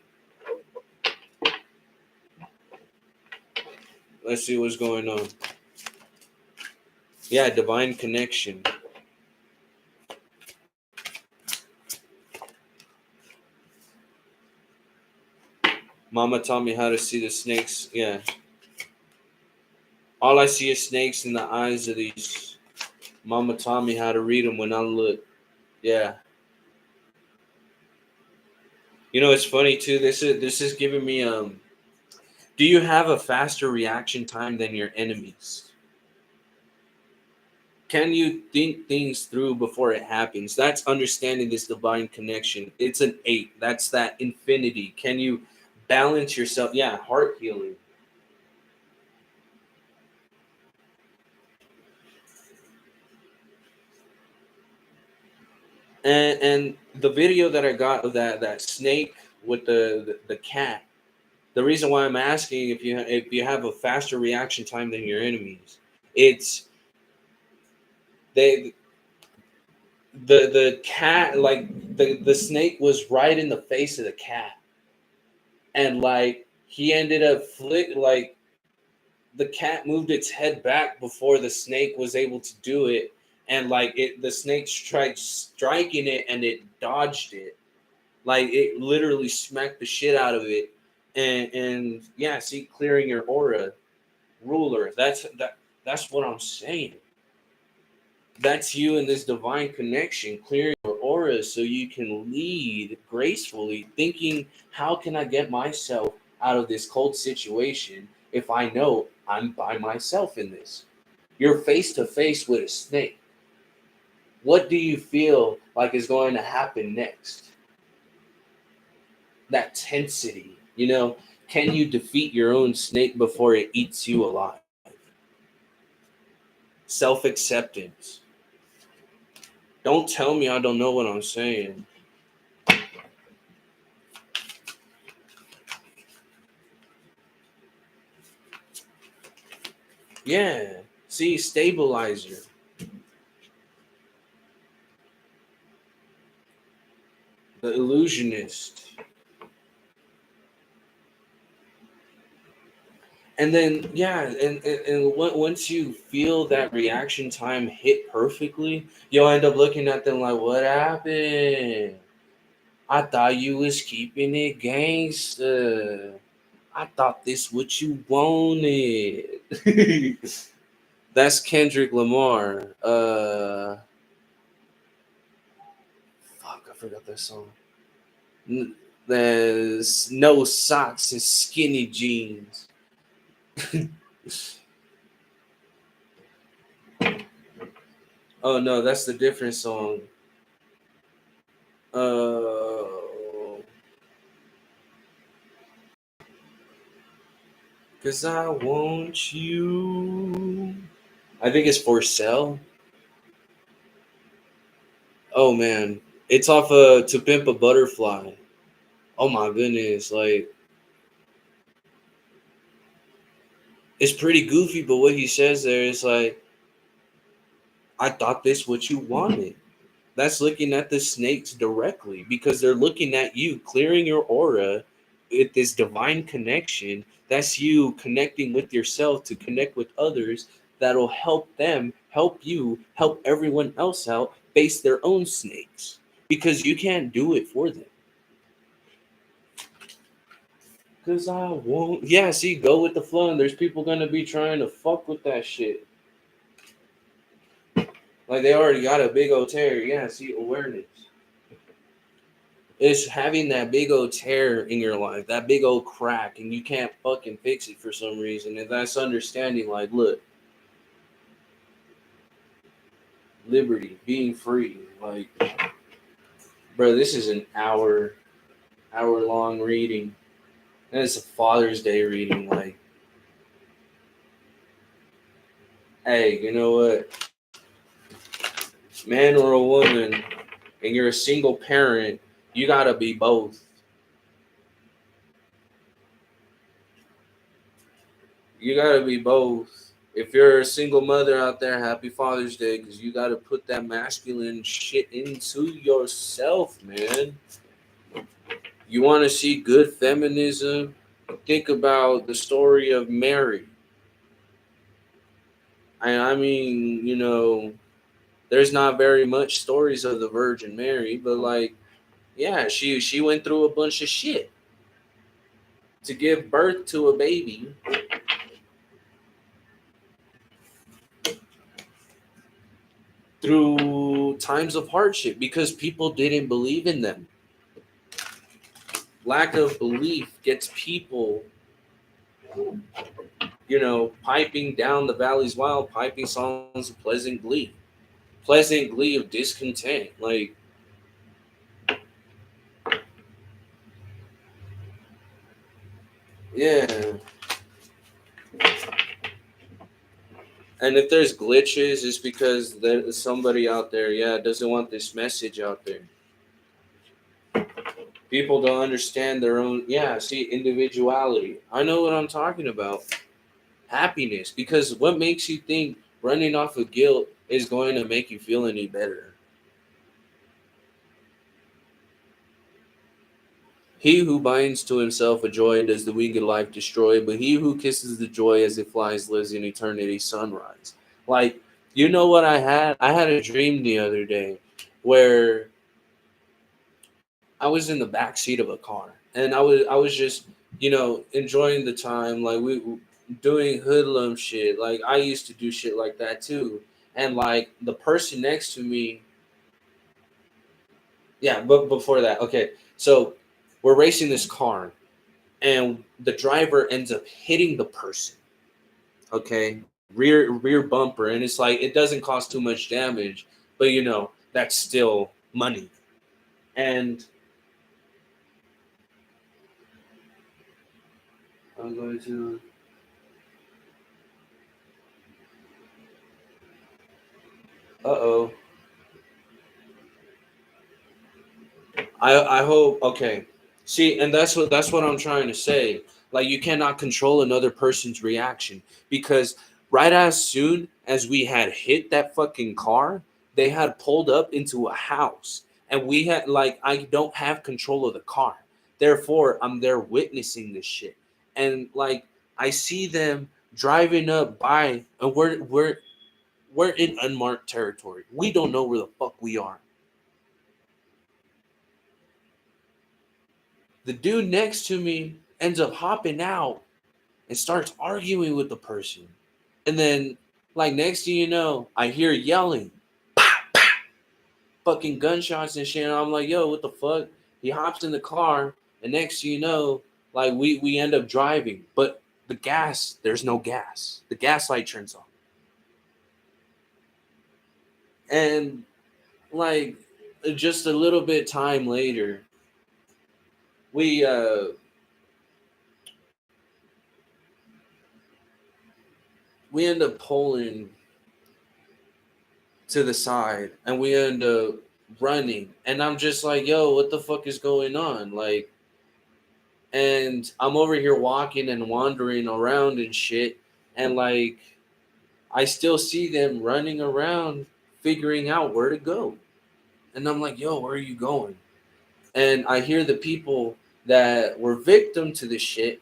Let's see what's going on. Yeah, divine connection. Mama taught me how to see the snakes. Yeah. All I see is snakes in the eyes of these. Mama taught me how to read them when I look. Yeah. You know, it's funny too. This is giving me do you have a faster reaction time than your enemies? Can you think things through before it happens? That's understanding this divine connection. It's an 8. That's that infinity. Can you balance yourself? Yeah, heart healing. And the video that I got of that snake with the cat. The reason why I'm asking if you have a faster reaction time than your enemies, it's they the cat, like the snake was right in the face of the cat, and like he ended up like the cat moved its head back before the snake was able to do it, and like the snake tried striking it and it dodged it. Like it literally smacked the shit out of it. And yeah, see, clearing your aura, ruler. That's what I'm saying. That's you in this divine connection, clearing your aura so you can lead gracefully, thinking, how can I get myself out of this cold situation if I know I'm by myself in this? You're face to face with a snake. What do you feel like is going to happen next? That tensity, can you defeat your own snake before it eats you alive? Self acceptance. Don't tell me I don't know what I'm saying. Yeah. See, stabilizer. The illusionist. And then, yeah, and once you feel that reaction time hit perfectly, you'll end up looking at them like, what happened? I thought you was keeping it gangster. I thought this what you wanted. That's Kendrick Lamar. Fuck, I forgot that song. There's no socks and skinny jeans. Oh no, that's the different song. Uh, Cause I want you. I think it's For Sale. Oh man, it's off To Pimp a Butterfly. Oh my goodness, like it's pretty goofy, but what he says there is like, I thought this what you wanted. That's looking at the snakes directly because they're looking at you, clearing your aura with this divine connection. That's you connecting with yourself to connect with others that'll help them, help you, help everyone else out face their own snakes because you can't do it for them. Cause I won't. Yeah, see, go with the flow, and there's people gonna be trying to fuck with that shit. Like they already got a big old tear. Yeah, see, awareness. It's having that big old tear in your life, that big old crack, and you can't fucking fix it for some reason. And that's understanding, like, look, liberty, being free. Like, bro, this is an hour long reading. And it's a Father's Day reading. Like, hey, you know what? Man or a woman, and you're a single parent, you gotta be both. You gotta be both. If you're a single mother out there, happy Father's Day, because you gotta put that masculine shit into yourself, man. You want to see good feminism? Think about the story of Mary. I mean, there's not very much stories of the Virgin Mary, but like, yeah, she went through a bunch of shit to give birth to a baby through times of hardship because people didn't believe in them. Lack of belief gets people, piping down the valleys while piping songs of pleasant glee of discontent. Like, yeah. And if there's glitches, it's because there's somebody out there, yeah, doesn't want this message out there. People don't understand their own, yeah, see, individuality. I know what I'm talking about. Happiness. Because what makes you think running off of guilt is going to make you feel any better? He who binds to himself a joy does the winged life destroy, but he who kisses the joy as it flies lives in eternity sunrise. Like, you know what I had? I had a dream the other day where I was in the back seat of a car, and I was just enjoying the time, like we doing hoodlum shit. Like I used to do shit like that too, and like the person next to me, yeah. But before that, okay, so we're racing this car, and the driver ends up hitting the person. Okay, rear bumper, and it's like it doesn't cause too much damage, but that's still money. And I'm going to. Uh-oh. I hope. Okay. See, and that's what I'm trying to say. Like, you cannot control another person's reaction, because right as soon as we had hit that fucking car, they had pulled up into a house, and we had, like, I don't have control of the car. Therefore, I'm there witnessing this shit. And like, I see them driving up by, and we're in unmarked territory. We don't know where the fuck we are. The dude next to me ends up hopping out and starts arguing with the person. And then, like, next thing you know, I hear yelling, fucking gunshots and shit. And I'm like, yo, what the fuck? He hops in the car, and next thing you know, like, we end up driving. But there's no gas. The gas light turns on. And, like, just a little bit time later, we we end up pulling to the side, and we end up running, and I'm just like, yo, what the fuck is going on? Like, and I'm over here walking and wandering around and shit, and like, I still see them running around figuring out where to go. And I'm like, yo, where are you going? And I hear the people that were victim to this shit,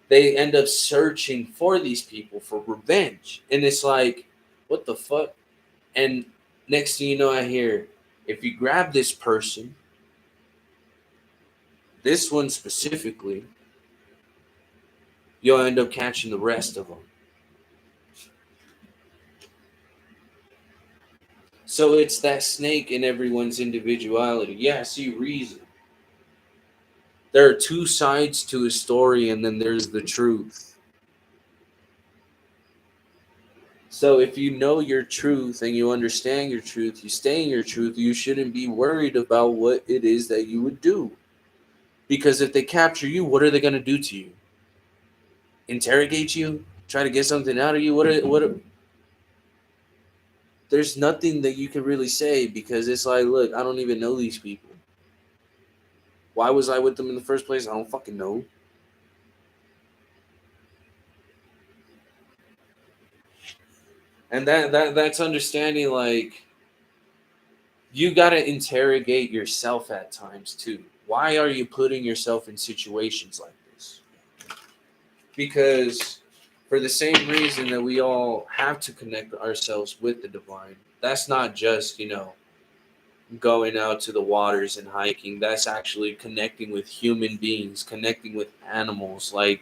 they end up searching for these people for revenge. And it's like, what the fuck? And next thing you know, I hear, if you grab this person, this one specifically, you'll end up catching the rest of them. So it's that snake in everyone's individuality. Yeah, I see reason. There are two sides to a story, and then there's the truth. So if you know your truth and you understand your truth, you stay in your truth, you shouldn't be worried about what it is that you would do. Because if they capture you, what are they going to do to you? Interrogate you? Try to get something out of you? There's nothing that you can really say, because it's like, look, I don't even know these people. Why was I with them in the first place? I don't fucking know. And that's understanding, like, you got to interrogate yourself at times too. Why are you putting yourself in situations like this? Because for the same reason that we all have to connect ourselves with the divine, that's not just, going out to the waters and hiking. That's actually connecting with human beings, connecting with animals, like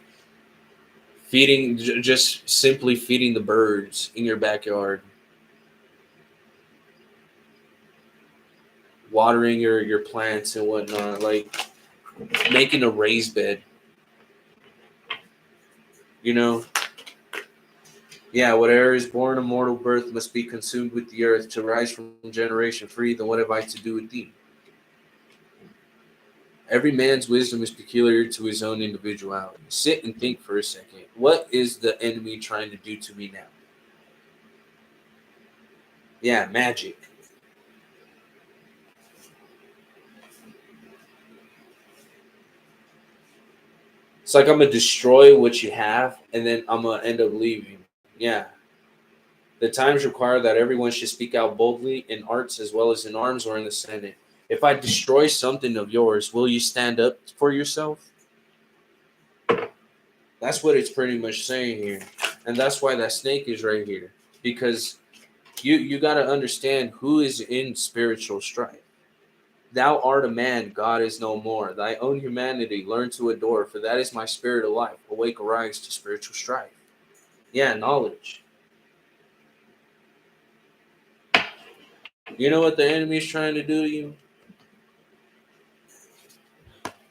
feeding, just simply feeding the birds in your backyard, watering your plants and whatnot, like making a raised bed, you know. Yeah, whatever is born a mortal birth must be consumed with the earth to rise from generation free. Then what have I to do with thee? Every man's wisdom is peculiar to his own individuality. Sit and think for a second. What is the enemy trying to do to me now? Yeah, magic. It's like I'm going to destroy what you have, and then I'm going to end up leaving. Yeah. The times require that everyone should speak out boldly in arts as well as in arms or in the Senate. If I destroy something of yours, will you stand up for yourself? That's what it's pretty much saying here. And that's why that snake is right here. Because you got to understand who is in spiritual strife. Thou art a man, God is no more. Thy own humanity learn to adore, for that is my spirit of life. Awake, arise to spiritual strife. Yeah, knowledge. You know what the enemy is trying to do to you?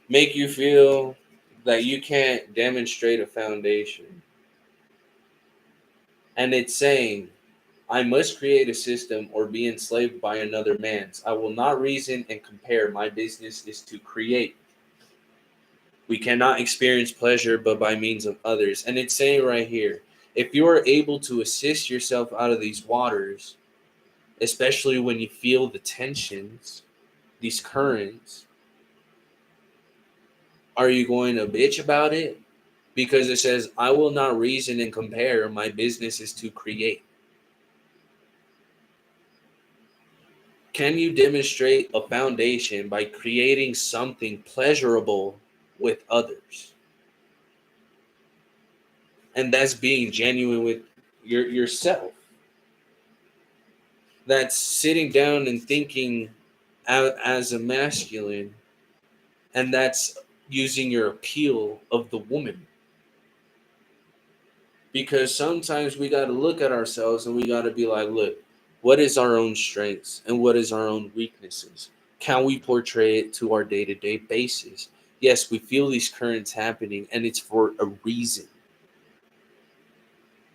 Make you feel that you can't demonstrate a foundation. And it's saying, I must create a system or be enslaved by another man's. I will not reason and compare. My business is to create. We cannot experience pleasure but by means of others. And it's saying right here, if you are able to assist yourself out of these waters, especially when you feel the tensions, these currents, are you going to bitch about it? Because it says, I will not reason and compare. My business is to create. Can you demonstrate a foundation by creating something pleasurable with others? And that's being genuine with yourself. That's sitting down and thinking as a masculine, and that's using your appeal of the woman. Because sometimes we got to look at ourselves and we got to be like, look, what is our own strengths and what is our own weaknesses? Can we portray it to our day-to-day basis? Yes, we feel these currents happening and it's for a reason.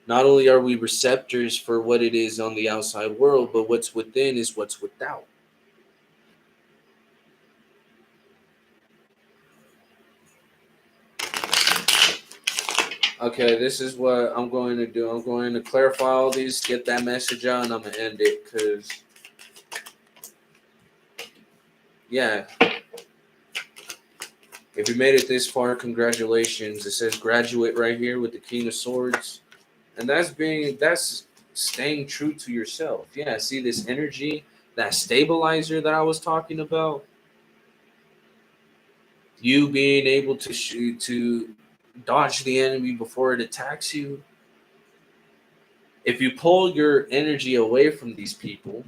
Not only are we receptors for what it is on the outside world, but what's within is what's without. Okay, this is what I'm going to do. I'm going to clarify all these, get that message out, and I'm going to end it because, yeah, if you made it this far, congratulations. It says graduate right here with the King of Swords. And that's staying true to yourself. Yeah, see this energy, that stabilizer that I was talking about, you being able to shoot, to dodge the enemy before it attacks you. If you pull your energy away from these people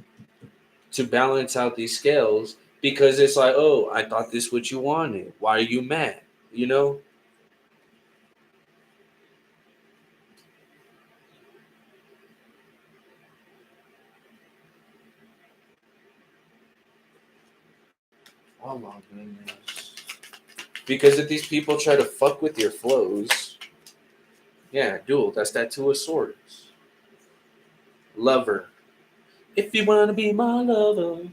to balance out these scales, because it's like, oh, I thought this what you wanted. Why are you mad? You know? Oh my goodness. Because if these people try to fuck with your flows, yeah, duel. That's that two of swords. Lover. If you wanna be my lover,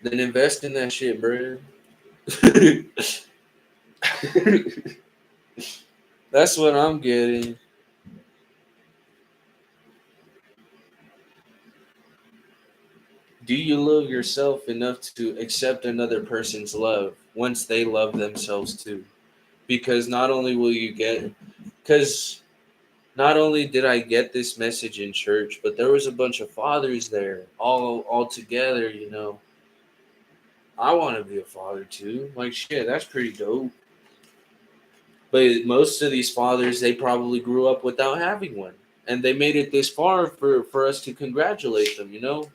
then invest in that shit, bro. That's what I'm getting. Do you love yourself enough to accept another person's love once they love themselves too? Because not only will you get, because not only did I get this message in church, but there was a bunch of fathers there, all together. You know, I want to be a father too. Like shit, that's pretty dope. But most of these fathers, they probably grew up without having one, and they made it this far for us to congratulate them. You know,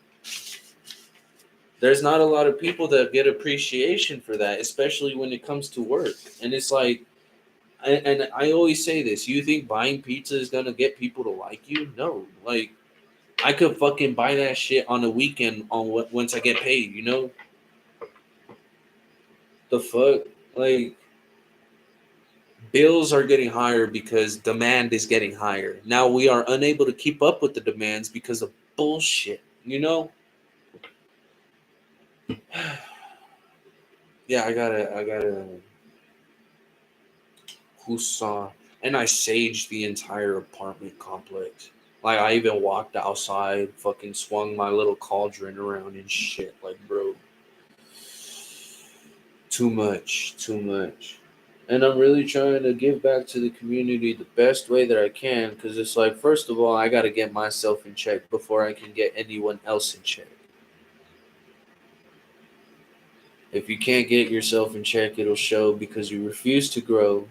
there's not a lot of people that get appreciation for that, especially when it comes to work. And it's like, and I always say this: you think buying pizza is gonna get people to like you? No, like I could fucking buy that shit on a weekend on once I get paid. You know the fuck, like bills are getting higher because demand is getting higher. Now we are unable to keep up with the demands because of bullshit. You know. Yeah, I gotta Husan, and I saged the entire apartment complex. Like I even walked outside, fucking swung my little cauldron around and shit. Like, bro, too much, too much. And I'm really trying to give back to the community the best way that I can, because it's like, first of all, I got to get myself in check before I can get anyone else in check. If you can't get yourself in check, it'll show because you refuse to grow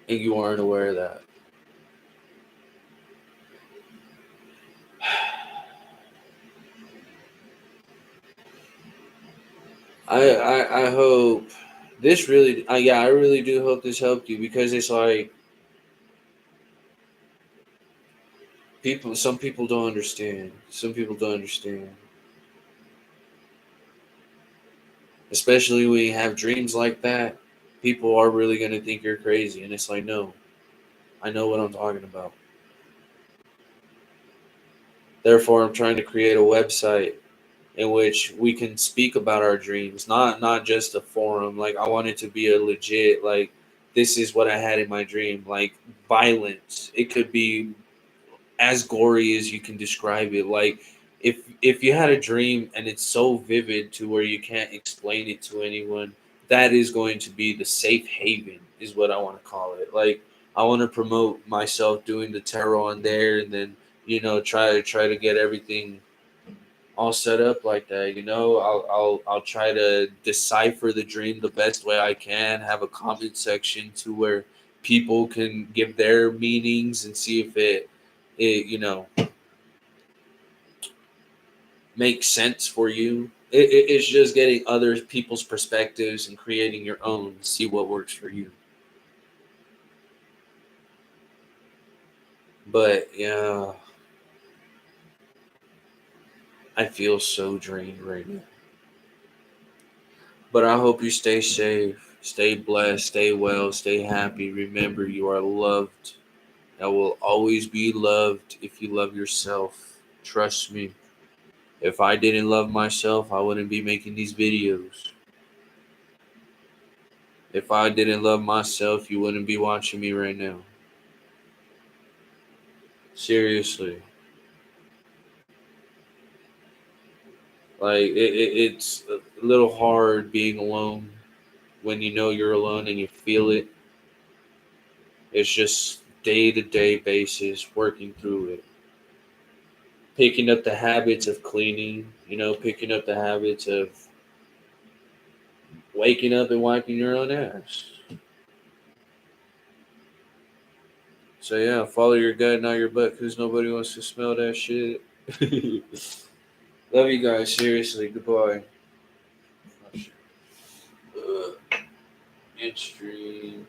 and you aren't aware of that. I hope this really, yeah, I really do hope this helped you because it's like some people don't understand. Some people don't understand. Especially when you have dreams like that, people are really going to think you're crazy. And it's like, no, I know what I'm talking about. Therefore, I'm trying to create a website in which we can speak about our dreams, not just a forum. Like I want it to be a legit, like, this is what I had in my dream, like violence. It could be as gory as you can describe it. Like if you had a dream and it's so vivid to where you can't explain it to anyone, that is going to be the safe haven, is what I want to call it. Like I want to promote myself doing the tarot on there, and then try to get everything all set up like that. I'll try to decipher the dream the best way I can. Have a comment section to where people can give their meanings and see if it makes sense for you. It's just getting other people's perspectives and creating your own. See what works for you. But yeah, I feel so drained right now. But I hope you stay safe, stay blessed, stay well, stay happy. Remember, you are loved. I will always be loved if you love yourself. Trust me. If I didn't love myself, I wouldn't be making these videos. If I didn't love myself, you wouldn't be watching me right now. Seriously. Like, it's a little hard being alone when you know you're alone and you feel it. It's just day to day basis, working through it. Picking up the habits of cleaning, picking up the habits of waking up and wiping your own ass. So yeah, follow your gut, not your butt, because nobody wants to smell that shit. Love you guys, seriously. Goodbye. Midstream.